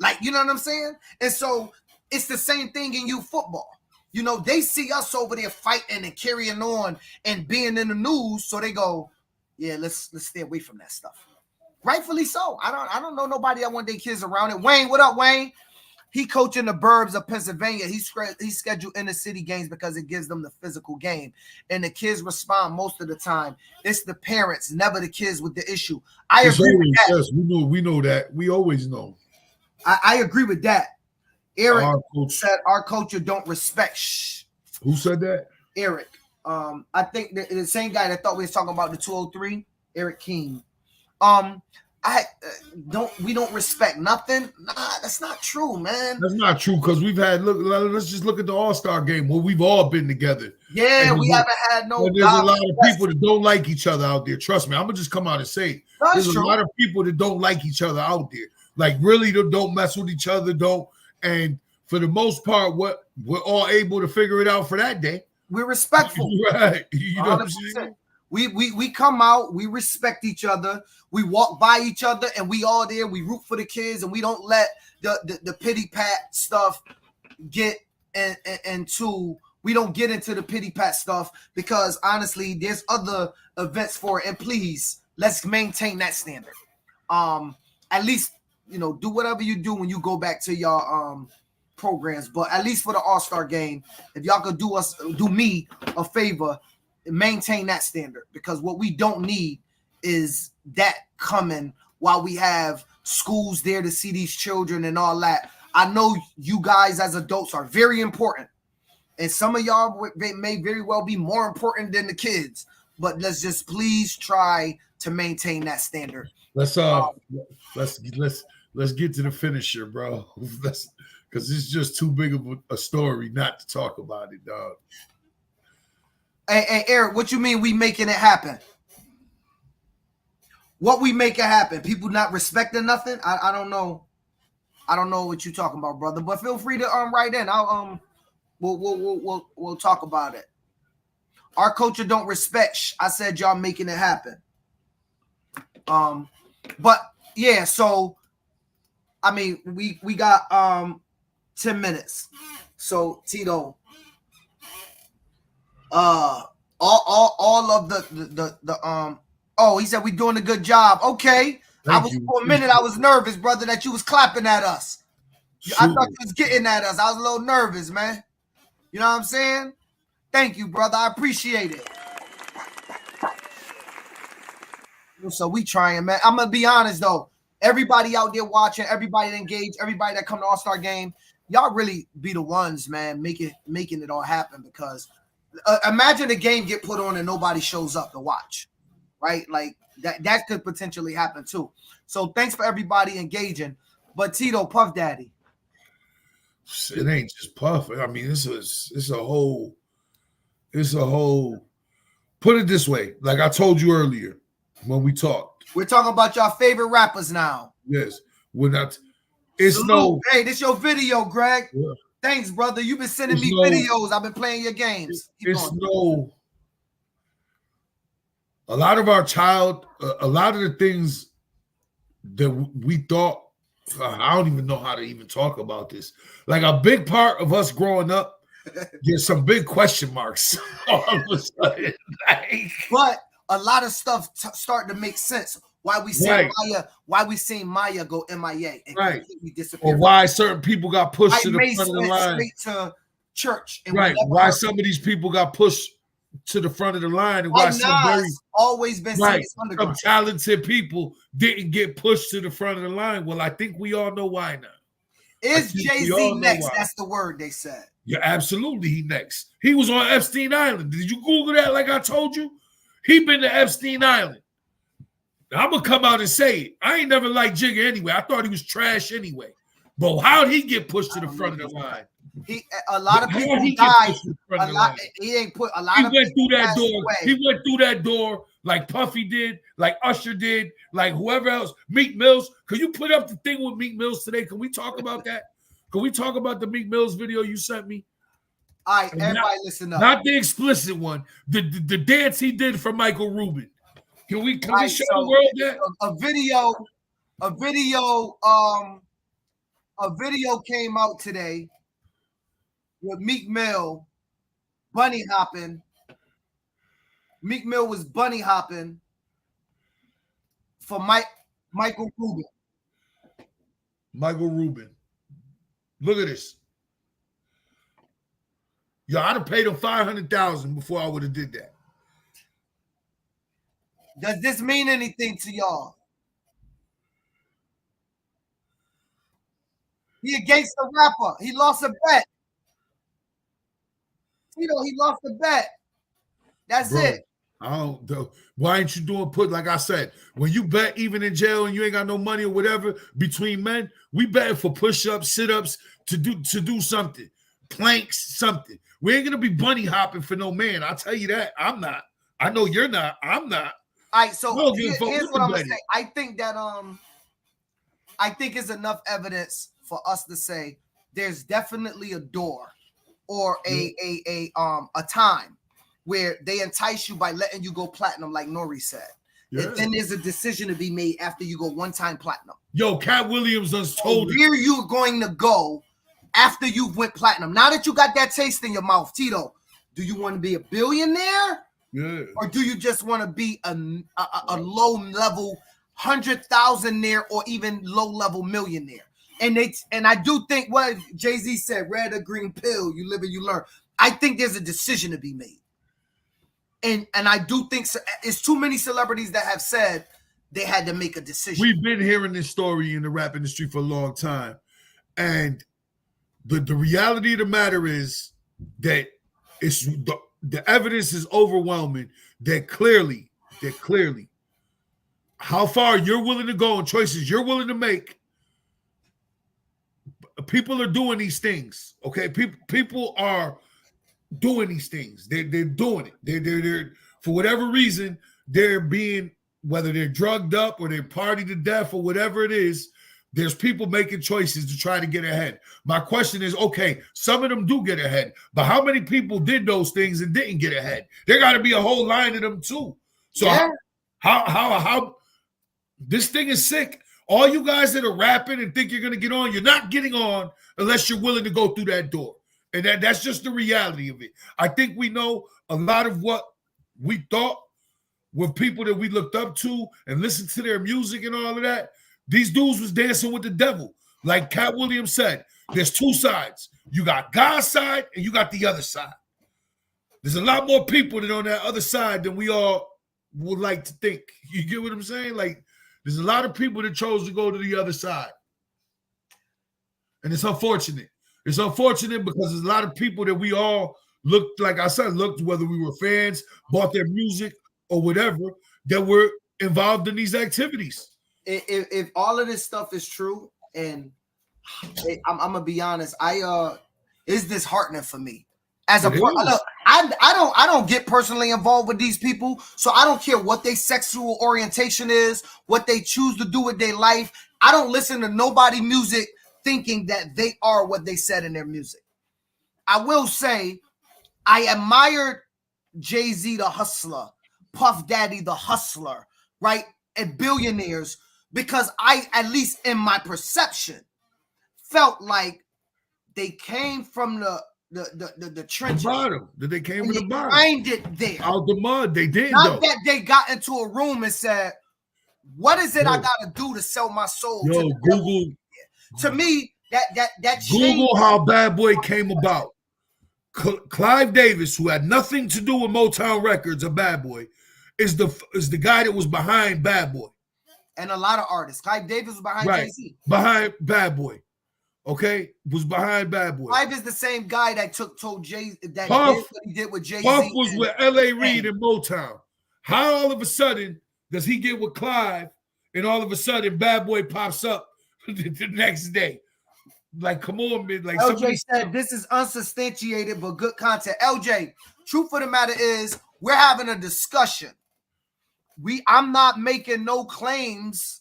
Like, you know what I'm saying? And so it's the same thing in youth football. You know, they see us over there fighting and carrying on and being in the news, so they go, yeah, let's stay away from that stuff. Rightfully so. I don't know nobody that want their kids around it. Wayne, what up, Wayne? He coaching the Burbs of Pennsylvania. He's scheduled inner city games because it gives them the physical game. And the kids respond most of the time. It's the parents, never the kids with the issue. I agree with that. Yes, we know that. We always know. I agree with that. Eric said our culture don't respect. Who said that? Eric. I think the same guy that thought we was talking about the 203, Eric King. We don't respect nothing. Nah, that's not true, man. That's not true because let's just look at the All-Star game where we've all been together. Yeah, we haven't had no. There's a lot of people that don't like each other out there. Trust me, I'm gonna just come out and say there's a lot of people that don't like each other out there. Like really don't mess with each other, and for the most part, we're all able to figure it out for that day. We're respectful. Right. You know what I'm saying? We come out, we respect each other, we walk by each other, and we all there, we root for the kids, and we don't let the pity pat stuff get into we don't get into the pity pat stuff because honestly, there's other events for it. And please, let's maintain that standard. At least, do whatever you do when you go back to your programs, but at least for the All-Star game, if y'all could do me a favor, maintain that standard, because what we don't need is that coming while we have schools there to see these children and all that. I know you guys as adults are very important, and some of y'all may very well be more important than the kids, but let's just please try to maintain that standard. Let's get to the finisher, bro. Because it's just too big of a story not to talk about it, dog. Hey, Eric, what you mean we making it happen? What we make it happen? People not respecting nothing? I don't know. I don't know what you're talking about, brother. But feel free to write in. We'll talk about it. Our culture don't respect. I said y'all making it happen. But yeah, so I mean we got 10 minutes. So Tito, all of the he said we doing a good job. Okay. For a minute I was nervous, brother, that you was clapping at us. I thought you was getting at us. I was a little nervous, man. You know what I'm saying? Thank you, brother. I appreciate it. So we trying, man. I'm gonna be honest though. Everybody out there watching, everybody that engaged, everybody that come to All-Star game, y'all really be the ones, man, making it all happen. Because imagine a game get put on and nobody shows up to watch, right? Like that could potentially happen too. So thanks for everybody engaging. But Tito, Puff Daddy, it ain't just Puff. I mean, it's a whole. Put it this way, like I told you earlier when we talked. We're talking about y'all favorite rappers now. Yes, we're not. It's no. Hey, this your video, Greg. Yeah. Thanks, brother. You've been sending me videos. I've been playing your games. A lot of a lot of the things that we thought, I don't even know how to even talk about this. Like a big part of us growing up There's some big question marks all of a sudden. Like, but a lot of stuff starting to make sense. Why we see Right. Maya? Why we seen Maya go MIA and Right. completely disappear? or why certain people got pushed Like to the Mace front of the went line. straight to church. And we Right. never Why heard some of these people got pushed to the front of the line, and why why some very Nas always been seen right as some underground. talented people didn't get pushed to the front of the line. Well, I think we all know why now. Is think we Jay-Z all know next? why. That's the word they said. Yeah, absolutely. He next. He was on Epstein Island. Did you Google that? Like I told you, he been to Epstein Island. Now, I'm gonna come out and say it. I ain't never liked Jigga anyway. I thought he was trash anyway. But how'd he get pushed to the front of the line? A lot of How'd people he get died. pushed to the front A of the lot. line? He ain't put a lot He of went people through that passed door. away. He went through that door like Puffy did, like Usher did, like whoever else. Meek Mills. Could you put up the thing with Meek Mills today? Can we talk about that? Can we talk about the Meek Mills video you sent me? All right, everybody, listen up. Not the explicit one. The dance he did for Michael Rubin. Can we All right, show so the world that? A video came out today with Meek Mill bunny hopping. Meek Mill was bunny hopping for Michael Rubin. Michael Rubin. Look at this. Yo, I'd have paid him $500,000 before I would have did that. Does this mean anything to y'all? He a gangster rapper. He lost a bet. Tito, he lost a bet. That's Bro, it. I don't know. Why ain't you doing like I said, when you bet even in jail and you ain't got no money or whatever between men, we betting for push-ups, sit-ups to do something. Planks, something. We ain't gonna be bunny hopping for no man. I'll tell you that. I'm not. I know you're not. I'm not. All right, so We'll give a fuck here's what what the I'm gonna bet say. is. I think it's enough evidence for us to say there's definitely a door or a time where they entice you by letting you go platinum, like Nori said. Yeah. And then there's a decision to be made after you go one-time platinum. Yo, Cat Williams done told us. Where you going to go after you went platinum? Now that you got that taste in your mouth, Tito, do you want to be a billionaire? Yeah. Or do you just want to be a low-level 100,000-aire or even low-level millionaire? And I do think what Jay-Z said, red or green pill, you live and you learn. I think there's a decision to be made. And I do think it's too many celebrities that have said they had to make a decision. We've been hearing this story in the rap industry for a long time. And the reality of the matter is that it's the evidence is overwhelming that clearly how far you're willing to go and choices you're willing to make. People are doing these things. Okay. People are doing these things. They're doing it. They're for whatever reason, they're being, whether they're drugged up or they're party to death or whatever it is, there's people making choices to try to get ahead. My question is, okay, some of them do get ahead, but how many people did those things and didn't get ahead? There got to be a whole line of them too. So Yeah. how this thing is sick. All you guys that are rapping and think you're going to get on, you're not getting on unless you're willing to go through that door. And that's just the reality of it. I think we know a lot of what we thought were people that we looked up to and listened to their music and all of that. These dudes was dancing with the devil. Like Cat Williams said, there's two sides. You got God's side and you got the other side. There's a lot more people that on that other side than we all would like to think. You get what I'm saying? Like, there's a lot of people that chose to go to the other side. And it's unfortunate. It's unfortunate because there's a lot of people that we all looked, like I said, looked, whether we were fans, bought their music or whatever, that were involved in these activities. If all of this stuff is true, and I'm gonna be honest, it's disheartening for me. As a look, I don't get personally involved with these people, so I don't care what their sexual orientation is, what they choose to do with their life. I don't listen to nobody music thinking that they are what they said in their music. I will say I admired Jay-Z the hustler, Puff Daddy the hustler, right? And billionaires, because I, at least in my perception, felt like they came from the the trenches. The bottom. That they came And with the bottom. Find it there. Out the mud. They didn't Not though. that they got into a room and said, "What is it I Yo. gotta do to sell my soul?" Yo, to the devil? Google. To me, that Google how Bad Boy came about. Clive Davis, who had nothing to do with Motown Records or Bad Boy, is the guy that was behind Bad Boy. And a lot of artists. Clive Davis was behind Right. Jay-Z. Behind Bad Boy. Okay? Was behind Bad Boy. Clive is the same guy that told Jay that Puff- did what he did with Jay-Z. Puff was with L.A. Reid and and Motown. How all of a sudden does he get with Clive and all of a sudden Bad Boy pops up the next day? Like, come on, man. Like, LJ said, this is unsubstantiated but good content. LJ, truth of the matter is, we're having a discussion. I'm not making no claims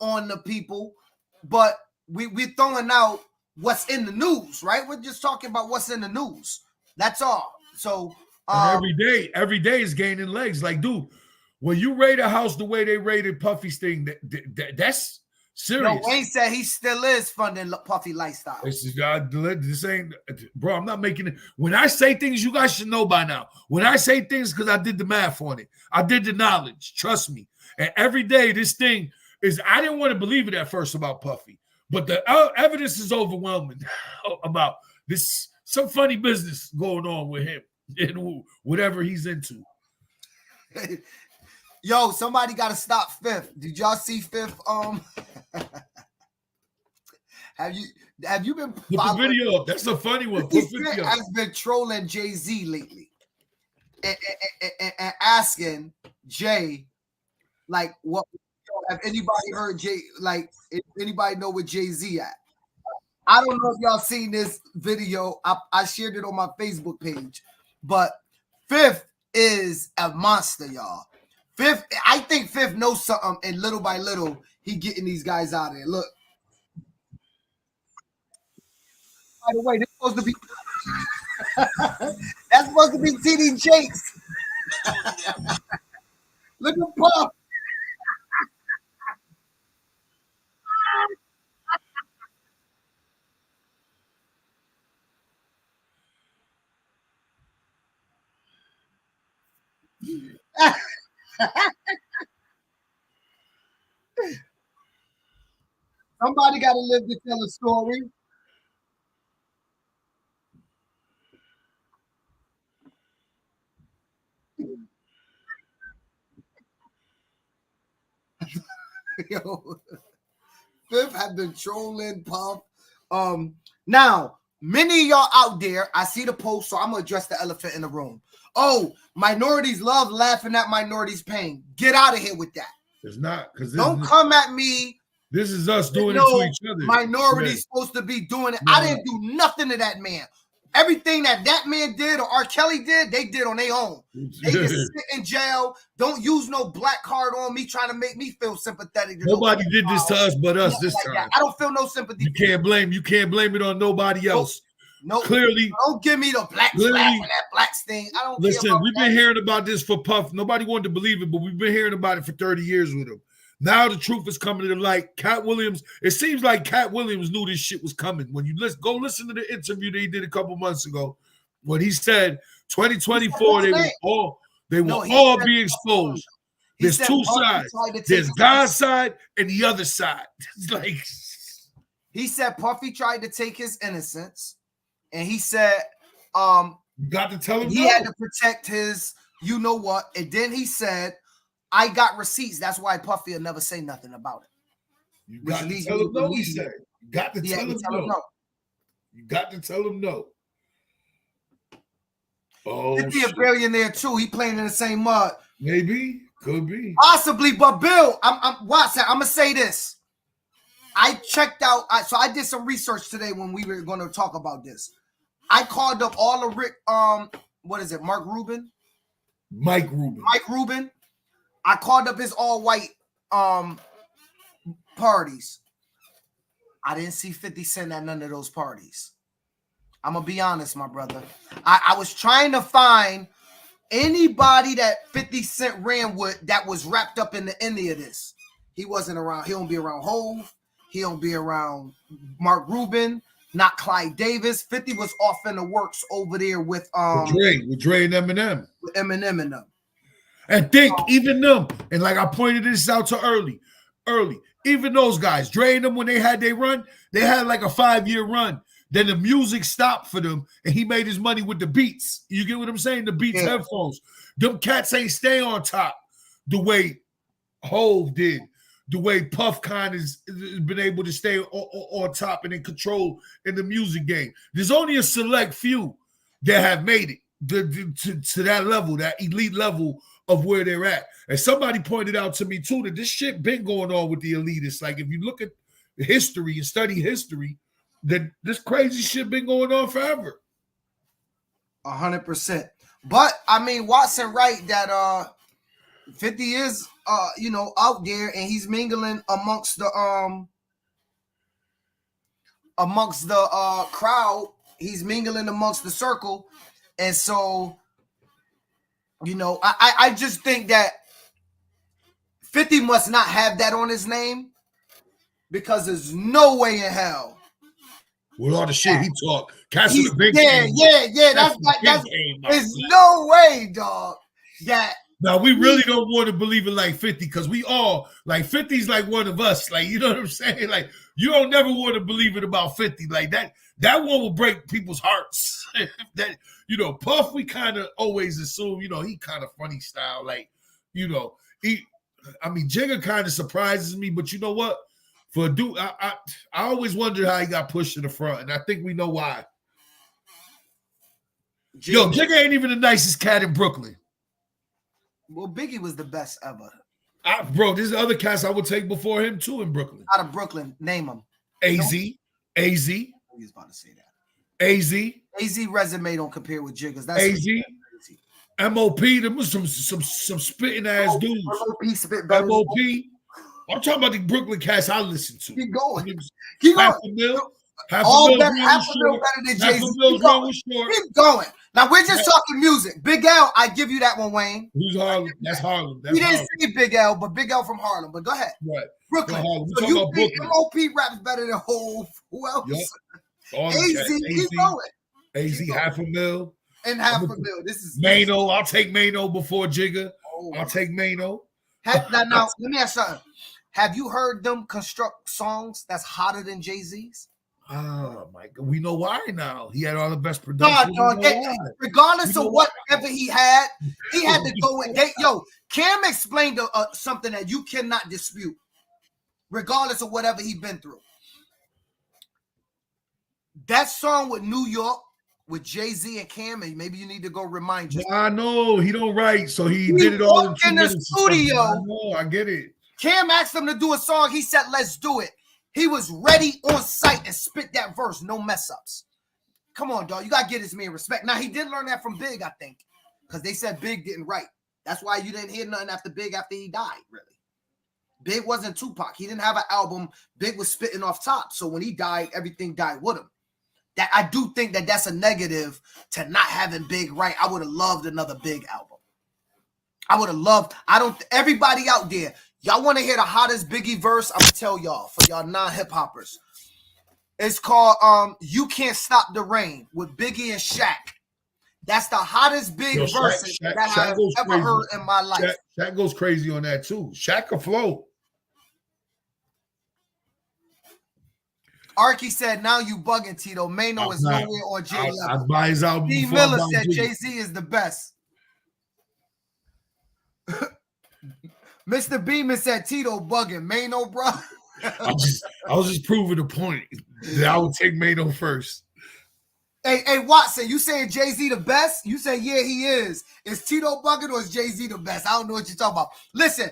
on the people, but we're throwing out what's in the news, right? We're just talking about what's in the news. That's all. So every day is gaining legs. Like, dude, when you raid a house the way they raided Puffy's thing, that's serious. No, Wayne said he still is funding Puffy lifestyle. This ain't, bro. I'm not making it. When I say things, you guys should know by now. When I say things, because I did the math on it, I did the knowledge. Trust me. And every day, this thing is. I didn't want to believe it at first about Puffy, but the evidence is overwhelming about this. Some funny business going on with him and whatever he's into. Yo, somebody got to stop Fifth. Did y'all see Fifth? Have you been Put the video up? That's a funny one. Put Fifth has been trolling Jay-Z lately and asking Jay, like, what? Have anybody heard Jay? Like, if anybody know where Jay-Z at? I don't know if y'all seen this video. I shared it on my Facebook page, but Fifth is a monster, y'all. Fifth, I think Fifth knows something, and little by little, he getting these guys out of there. Look. By the way, this supposed to be that's supposed to be TD Jakes. Look at Puff. Somebody got to live to tell a story. Yo, Fifth have been trolling Puff. Now, many of y'all out there, I see the post, so I'm gonna address the elephant in the room. Oh, minorities love laughing at minorities' pain. Get out of here with that. It's not, because don't come at me. This is us doing it to each other. Minorities supposed to be doing it. I didn't do nothing to that man. Everything that man did or R. Kelly did, they did on their own. They just sit in jail. Don't use no black card on me trying to make me feel sympathetic. Nobody did this to us but us this time. That. I don't feel no sympathy. You can't blame it on nobody else. No, clearly, don't give me the black slap and that black thing. I don't listen. We've been hearing about this for Puff. Nobody wanted to believe it, but we've been hearing about it for 30 years with him. Now the truth is coming to light. Cat Williams. It seems like Cat Williams knew this shit was coming. When you go listen to the interview that he did a couple months ago, when he said 2024 they will all be exposed. There's two sides. There's God's side and the other side. It's like he said Puffy tried to take his innocence. And he said, you got to tell him he had to protect his, you know what? And then he said, I got receipts. That's why Puffy will never say nothing about it. You got to tell him no, he said. You got to tell him no. You got to tell him no. Oh, 50 a billionaire too. He playing in the same mud. Maybe. Could be. Possibly, but Bill, I'm gonna say this. I checked out, so I did some research today when we were going to talk about this. I called up all the Rick, what is it, Mike Rubin. I called up his all-white parties. I didn't see 50 Cent at none of those parties. I'm going to be honest, my brother. I was trying to find anybody that 50 Cent ran with that was wrapped up in any of this. He wasn't around. He don't be around Hove. He don't be around Mark Rubin. not Clyde Davis. 50 was off in the works over there with Dre and Eminem. With Eminem and them. And think even them, and like I pointed this out to early, even those guys, Dre and them, when they had their run, they had like a 5-year run. Then the music stopped for them, and he made his money with the beats. You get what I'm saying? The beats headphones. Them cats ain't stay on top the way Hove did, the way Puff kind of has been able to stay on top and in control in the music game. There's only a select few that have made it to that level, that elite level of where they're at. And somebody pointed out to me too that this shit been going on with the elitists. Like if you look at history and study history, that this crazy shit been going on forever. 100%. But I mean, Watson right that 50 is out there and he's mingling amongst the crowd. He's mingling amongst the circle. And so, I just think that 50 must not have that on his name because there's no way in hell. With all the shit he talk, Castle the big game. That's there's no way, dog. Now we really don't want to believe it like 50 because we all like 50's like one of us. Like, you know what I'm saying? Like, you don't never want to believe it about 50. Like that one will break people's hearts. That, Puff, we kind of always assume, he kind of funny style. Like, Jigga kind of surprises me, but you know what? For a dude, I always wondered how he got pushed to the front, and I think we know why. Yo, Jigga ain't even the nicest cat in Brooklyn. Well, Biggie was the best ever. Bro, there's other cats I would take before him too in Brooklyn. Out of Brooklyn, name them. AZ. He was about to say that. AZ resume don't compare with Jigga's. That's AZ. MOP, them was some spitting ass dudes. MOP spit better. MOP. I'm talking about the Brooklyn cats I listen to. Keep going. Half a mil better than Jay-Z. Keep going. Now we're just talking music. Big L, I give you that one, Wayne. Who's Harlem? That's Harlem. You didn't say Big L, but Big L from Harlem. But go ahead. Right. Brooklyn. So you think MOP raps better than Hove? Who else? Yep. AZ, keep going. AZ, half a mil. And half a mil. This is Mano. I'll take Mano before Jigga. I'll take Mano. Now, let me ask something. Have you heard them construct songs that's hotter than Jay-Z's? Oh my God, we know why now. He had all the best production. Regardless of whatever he had to go in. Cam explained something that you cannot dispute, regardless of whatever he's been through. That song with New York, with Jay-Z and Cam, and maybe you need to go remind you. I know he don't write, so he did it all in the studio. I know, I get it. Cam asked him to do a song. He said, "Let's do it." He was ready on site and spit that verse, no mess ups. Come on, dog. You got to get this man respect. Now, he did learn that from Big, I think, because they said Big didn't write. That's why you didn't hear nothing after Big after he died, really. Big wasn't Tupac. He didn't have an album. Big was spitting off top. So when he died, everything died with him. That I do think that that's a negative to not having Big right. I would have loved another Big album. Everybody out there, y'all want to hear the hottest Biggie verse? I'm going to tell y'all, for y'all non-hip hoppers. It's called You Can't Stop the Rain with Biggie and Shaq. That's the hottest Big verse that I've ever heard in my life. Shaq goes crazy on that too. Shaq can flow. Arky said, now you bugging, Tito. Mano is nowhere on J level. I buy his album. D. Miller said Jay-Z is the best. Mr. Beeman said Tito bugging. Mano, bro. I was just proving the point that I would take Mano first. Hey, Watson, you saying Jay-Z the best? You say, yeah, he is. Is Tito bugging or is Jay-Z the best? I don't know what you're talking about. Listen,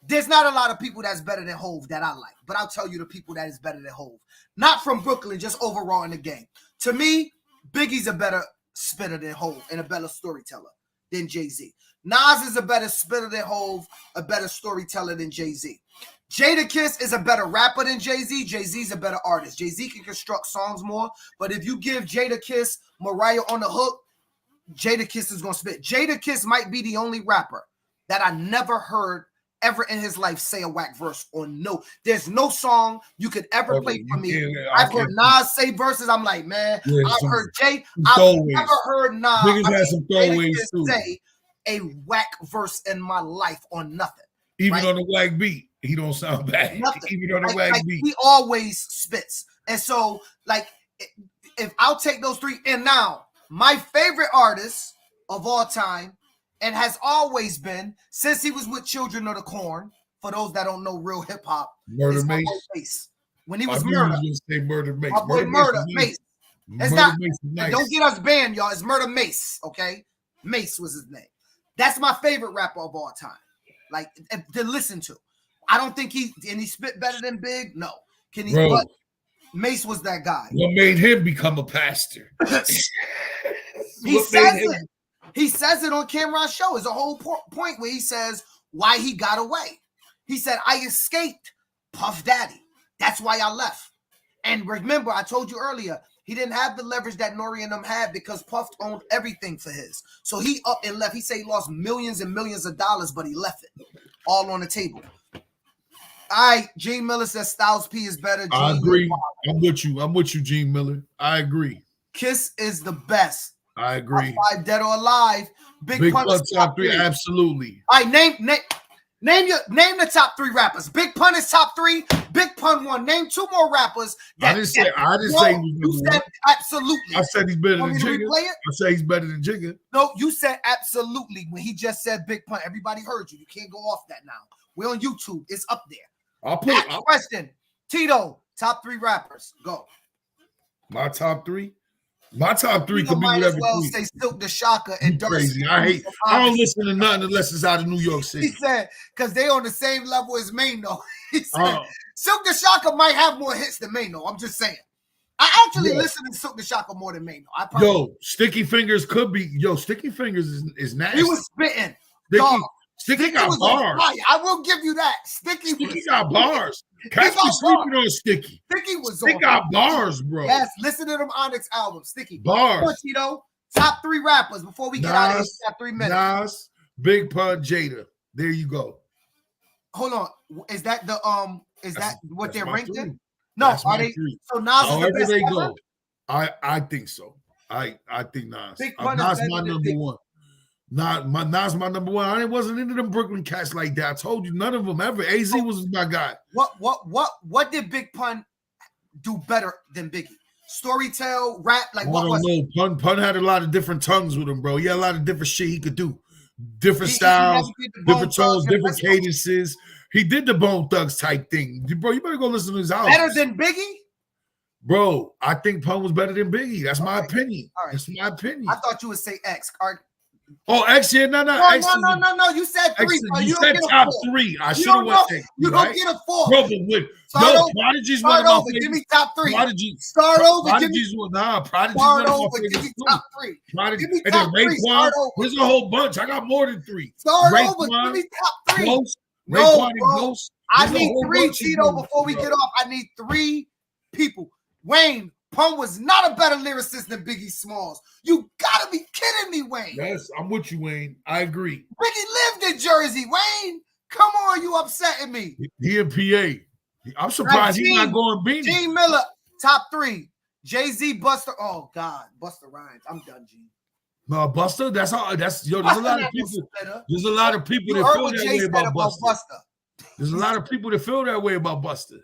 there's not a lot of people that's better than Hove that I like, but I'll tell you the people that is better than Hove. Not from Brooklyn, just overall in the game. To me, Biggie's a better spitter than Hove and a better storyteller than Jay-Z. Nas is a better spitter than Hove, a better storyteller than Jay-Z. Jadakiss is a better rapper than Jay-Z. Jay-Z's a better artist. Jay-Z can construct songs more, but if you give Jadakiss Mariah on the hook, Jadakiss is going to spit. Jadakiss might be the only rapper that I never heard ever in his life say a whack verse or no. There's no song you could ever play for me. I've heard Nas say verses. I'm like, man, I've heard Jay. I've never heard Nas say a whack verse in my life on nothing. Even on the whack beat, he don't sound bad. Nothing. Even on the whack beat. He always spits. And so, like, if I'll take those three, and now my favorite artist of all time, and has always been since he was with Children of the Corn. For those that don't know real hip hop, Murder Mace. When he was Murder, say Murder Mace. My boy Murder Mace. It's not. Nice. Don't get us banned, y'all. It's Murder Mace. Okay, Mace was his name. That's my favorite rapper of all time. Like to listen to. I don't think he spit better than Big. No, can he? But Mace was that guy. What made him become a pastor? He says it. He says it on Cameron's show. It's a whole point where he says why he got away. He said, I escaped Puff Daddy. That's why I left. And remember, I told you earlier, he didn't have the leverage that Nori and them had because Puff owned everything for his. So he up and left. He said he lost millions and millions of dollars, but he left it all on the table. All right, Gene Miller says Styles P is better. Gene I agree. I'm with you, Gene Miller. I agree. Kiss is the best. I agree. Five, Dead or Alive. Big Pun is top three. Absolutely. All right, name the top three rappers. Big Pun is top three. Big Pun won. Name two more rappers. I didn't say you said absolutely. I said he's better than Jigga. I said he's better than Jigga. No, you said absolutely when he just said Big Pun. Everybody heard you. You can't go off that now. We're on YouTube. It's up there. I'll put it. Question. Tito, top three rappers. Go. My top three? My top three could be might whatever. As well say Silk the Shocker and Crazy. I don't listen to nothing unless it's out of New York City. He said, because they on the same level as Mano. He said, Silk the Shocker might have more hits than Mano. I'm just saying. I actually listen to Silk the Shocker more than Mano. Sticky Fingers could be. Sticky Fingers is nasty. He was spitting. Sticky got bars. I will give you that. Sticky got bars. Catch me sleeping on Sticky. Sticky got bars, bro. Yes, listen to them Onyx albums. Sticky bars. Tito, top three rappers before we get out of here. Top 3 minutes. Nas, Big Pun, Jada. There you go. Hold on. Is that the Is that what they're ranked in? No, are they? Three. So Nas is the best they ever? go. I think so. I think Nas. Nas my number one. Nas my number one. I wasn't into them Brooklyn cats like that. I told you none of them ever. AZ was my guy. What did Big Pun do better than Biggie? Storytell, rap, like what was it? Pun had a lot of different tongues with him, bro. He had a lot of different shit he could do. Different styles, different tones, different cadences. He did the Bone Thugs type thing. Bro, you better go listen to his album. Better than Biggie? Bro, I think Pun was better than Biggie. That's my opinion. All right. That's my opinion. I thought you would say X. Oh, X, yeah, no. X, no. You said 3. You said top 3. I should have went X. You don't get a 4. Bro, but Prodigy's one of my favorites. Give me top 3. Prodigy. Start over. Prodigy's one of my favorites. Give me top 3. Prodigy. And then Raekwon. There's a whole bunch. I got more than 3. Start over. Give me top 3. Raekwon and Ghost. I need 3, Tito, before we get off. I need 3 people. Wayne. Pun was not a better lyricist than Biggie Smalls. You gotta be kidding me, Wayne. Yes, I'm with you, Wayne. I agree. Biggie lived in Jersey, Wayne. Come on, you upsetting me. He in PA. I'm surprised he's not going Beanie. Gene Miller, top 3. Jay-Z, Buster. Oh God, Buster Rhymes. I'm done, Gene. No, Buster. There's a lot of people. There's a lot of people that feel that way about Buster. There's a lot of people that feel that way about Buster.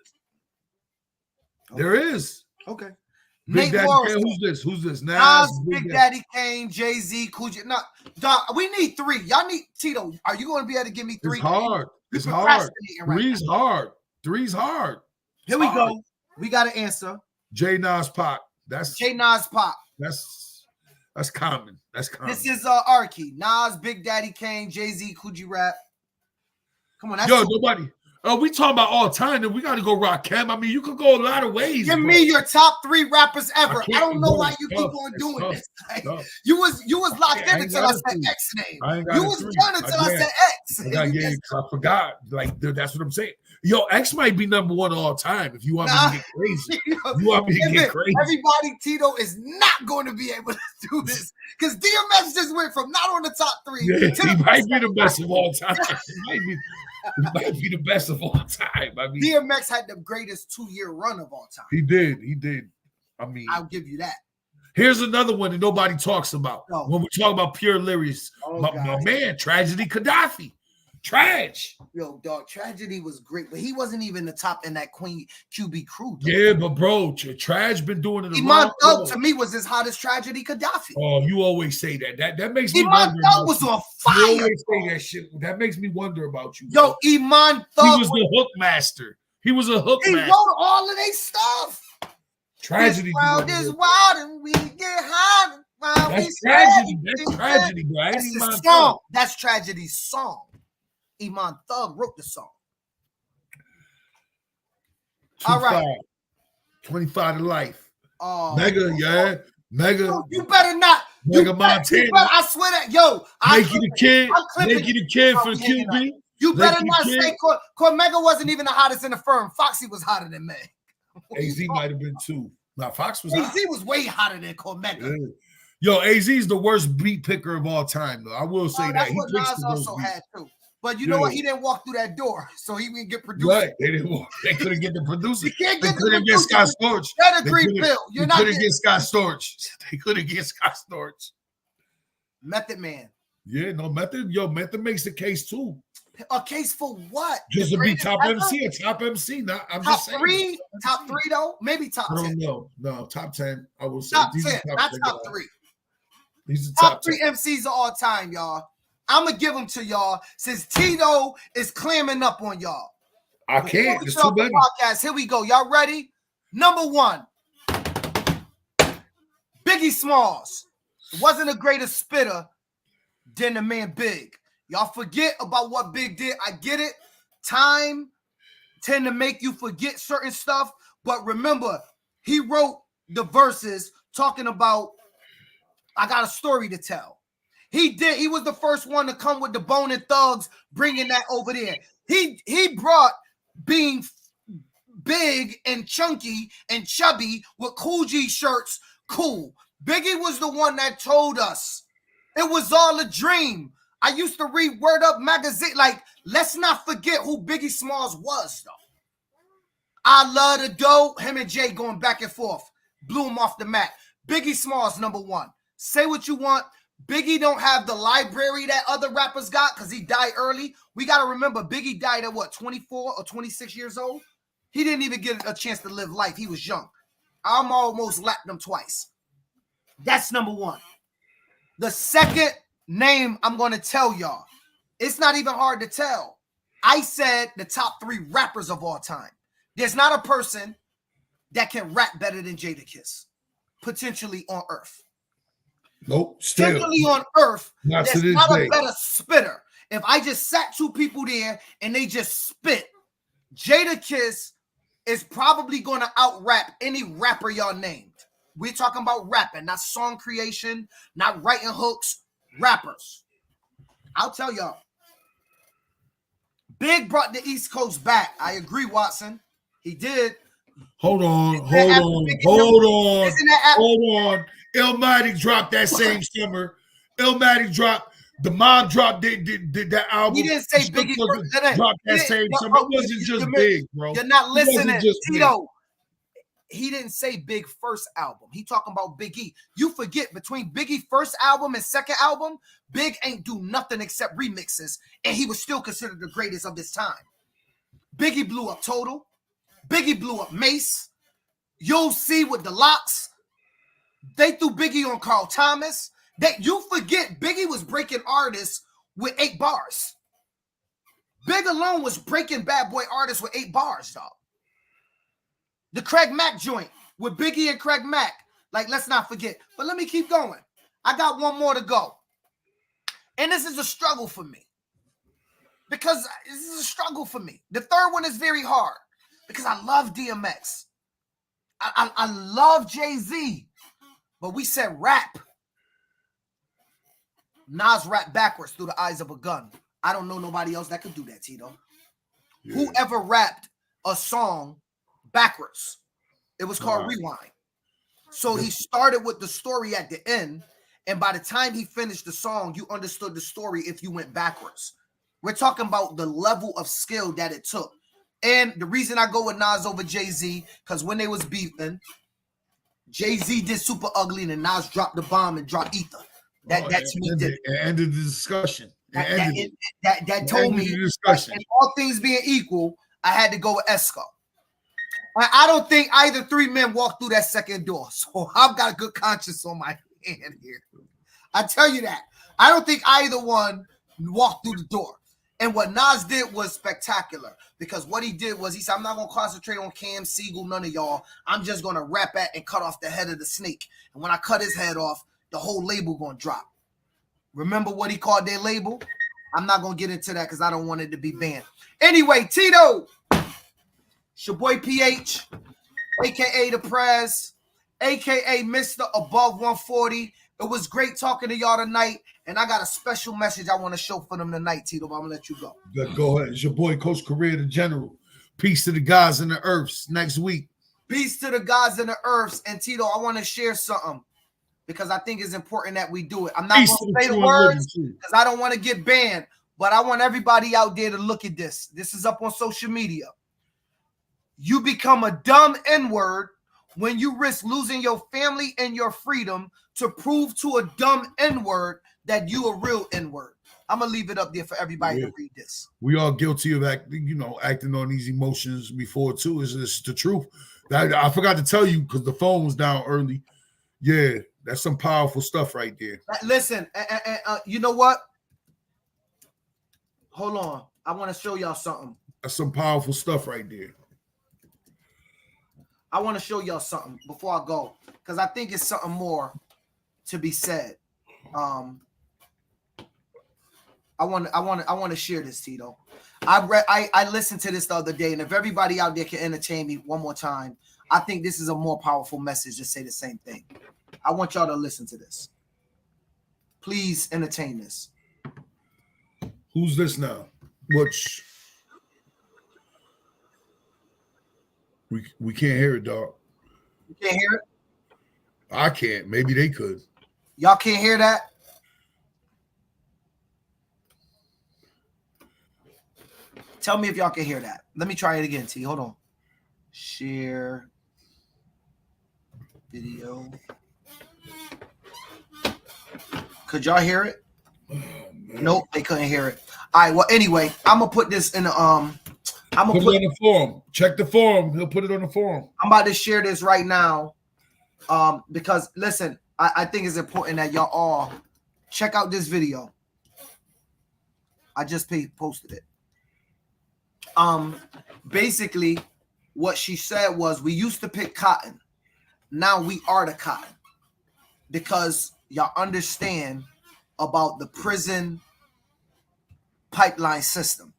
Okay. There is. Okay. Big Daddy Kane, who's this? Nas, Big Daddy Kane, Jay-Z, Coogee. No, dog, we need 3. Y'all need Tito. Are you going to be able to give me 3? It's hard. It's hard. Three's hard. Three's hard. Here we go. We got to answer. J Nas Pac. That's J Nas Pac. That's common. That's common. This is Arky. Nas, Big Daddy Kane, Jay-Z, Coogee Rap. Come on, that's nobody. We talking about all time, and we got to go rock Cam. I mean, you could go a lot of ways. Give me your top 3 rappers ever. I don't know why you keep on doing this. Like, you was locked in until I said X name. You was done until I said X. I forgot. Like that's what I'm saying. Yo, X might be number one all time if you want me to get crazy. You want me to get crazy. Everybody, Tito is not going to be able to do this because DMX just went from not on the top 3. Yeah, he might be the best of all time. He might be the best of all time. I mean, DMX had the greatest 2-year run of all time. He did. I mean, I'll give you that. Here's another one that nobody talks about. When we talk about pure lyrics, my man, Tragedy Gaddafi. Trash. Yo, dog, Tragedy was great, but he wasn't even the top in that Queen QB crew. Though. Yeah, but bro, Trash been doing it. Iman Thug to me was as hot as Tragedy Gaddafi. Oh, you always say that. That makes me Iman Thug was on fire. You always say that shit. That makes me wonder about you. Yo, Iman Thug. He was the hook master. He was a hook master. He wrote all of their stuff. Tragedy. This world is wild and we get high. That's tragedy. That's tragedy, bro. That's the song. That's Tragedy's song. Iman Thug wrote the song. All right. 25 to life. Oh, Mega, yeah. Mega. Yo, you better not. Mega Montana. I swear that. Yo, Make you the kid for the QB. You better not say Mega wasn't even the hottest in the firm. Foxy was hotter than Meg. AZ might have been too. Now Fox was AZ was way hotter than Cormega. Yeah. Yo, AZ is the worst beat picker of all time, though. I will say that. That's what Nas also had too. But you know what? He didn't walk through that door, so he didn't get produced. Right. They didn't walk. They couldn't get the producer. You can't get they couldn't get Scott Storch. That a green pill. You're not couldn't get Scott Storch. They couldn't get Scott Storch. Method Man. Yeah, no, Method. Yo, Method makes the case too. A case for what? Just to be top MC, a top MC. Not, I'm top just saying. Top three though? Maybe top 10. No, top 10. I will say top 10, not top 3. These are top 3 MCs of all time, y'all. I'm gonna give them to y'all since Tito is clamming up on y'all. I can't. It's too many. Podcast. Here we go. Y'all ready? Number 1, Biggie Smalls. Wasn't a greater spitter than the man Big. Y'all forget about what Big did. I get it. Time tend to make you forget certain stuff. But remember, he wrote the verses talking about, I got a story to tell. He did. He was the first one to come with the Bone and Thugs, bringing that over there. He brought being big and chunky and chubby with Cool G shirts cool. Biggie was the one that told us it was all a dream. I used to read Word Up magazine. Like, let's not forget who Biggie Smalls was, though. I love the dough. Him and Jay going back and forth. Blew him off the mat. Biggie Smalls, number 1. Say what you want. Biggie don't have the library that other rappers got because he died early. We got to remember, Biggie died at what, 24 or 26 years old? He didn't even get a chance to live life. He was young. I'm almost lapped him twice. That's number 1. The second name I'm going to tell y'all, it's not even hard to tell. I said the top 3 rappers of all time. There's not a person that can rap better than Jadakiss, potentially on Earth. Nope. Still. Potentially on Earth, there's not a better spitter. If I just sat 2 people there and they just spit, Jadakiss is probably going to out-rap any rapper y'all named. We're talking about rapping, not song creation, not writing hooks, rappers. I'll tell y'all. Big brought the East Coast back. I agree, Watson. He did. Hold on. Illmatic dropped that same summer. Illmatic dropped. The Mob dropped did that album. He didn't say Biggie dropped that same summer. It wasn't just Big, bro. You're not listening, Tito. He didn't say Big first album. He talking about Big E. You forget between Biggie first album and second album, Big ain't do nothing except remixes, and he was still considered the greatest of his time. Biggie blew up Total. Biggie blew up Mace. You'll see with the Locks. They threw Biggie on Carl Thomas. You forget Biggie was breaking artists with 8 bars. Big alone was breaking bad boy artists with 8 bars, dog. The Craig Mack joint with Biggie and Craig Mack. Like, let's not forget. But let me keep going. I got one more to go. And this is a struggle for me. Because this is a struggle for me. The third one is very hard. Because I love DMX. I love Jay-Z. But we said rap. Nas rap backwards through the eyes of a gun. I don't know nobody else that could do that, Tito. whoever rapped a song backwards. It was called Rewind. So he started with the story at the end, and by the time he finished the song, you understood the story if you went backwards. We're talking about the level of skill that it took. And the reason I go with Nas over Jay-Z, because when they was beefing, Jay-Z did Super Ugly, and then Nas dropped the bomb and dropped Ether. That's me. It ended the discussion. That told me, and all things being equal, I had to go with Esco. I don't think either three men walked through that second door, so I've got a good conscience on my hand here. I tell you that. I don't think either one walked through the door. And what Nas did was spectacular, because what he did was he said, I'm not going to concentrate on Cam, Siegel, none of y'all. I'm just going to rap at and cut off the head of the snake. And when I cut his head off, the whole label going to drop. Remember what he called their label? I'm not going to get into that because I don't want it to be banned. Anyway, Tito, it's your boy PH, a.k.a. The Prez, a.k.a. Mr. Above 140. It was great talking to y'all tonight, and I got a special message I want to show for them tonight, Tito, but I'm going to let you go. Go ahead. It's your boy, Coach Career, the General. Peace to the guys in the earths next week. Peace to the guys in the earths. And, Tito, I want to share something because I think it's important that we do it. I'm not going to say the words because I don't want to get banned, but I want everybody out there to look at this. This is up on social media. You become a dumb N-word when you risk losing your family and your freedom to prove to a dumb N-word that you a real N-word. I'm going to leave it up there for everybody to read this. We are guilty of acting on these emotions before, too. It's the truth. I forgot to tell you because the phone was down early. Yeah, that's some powerful stuff right there. Listen, you know what? Hold on. I want to show y'all something. That's some powerful stuff right there. I want to show y'all something before I go because I think it's something more to be said. I want to share this, Tito. I listened to this the other day, and if everybody out there can entertain me one more time, I think this is a more powerful message to say the same thing. I want y'all to listen to this. Please entertain this. Who's this now? Which we can't hear it, dog. You can't hear it? I can't. Maybe they could. Y'all can't hear that? Tell me if y'all can hear that. Let me try it again, T. Hold on. Share video. Could y'all hear it? Nope, they couldn't hear it. All right, well, anyway, I'm gonna put this in the I'm gonna put it on the forum. Check the forum. He'll put it on the forum. I'm about to share this right now. Because listen, I think it's important that y'all all check out this video. I just posted it. Basically, what she said was we used to pick cotton. Now we are the cotton. Because y'all understand about the prison pipeline system.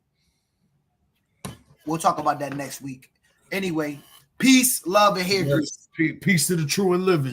We'll talk about that next week. Anyway, peace, love, and hair grease. Peace to the true and living.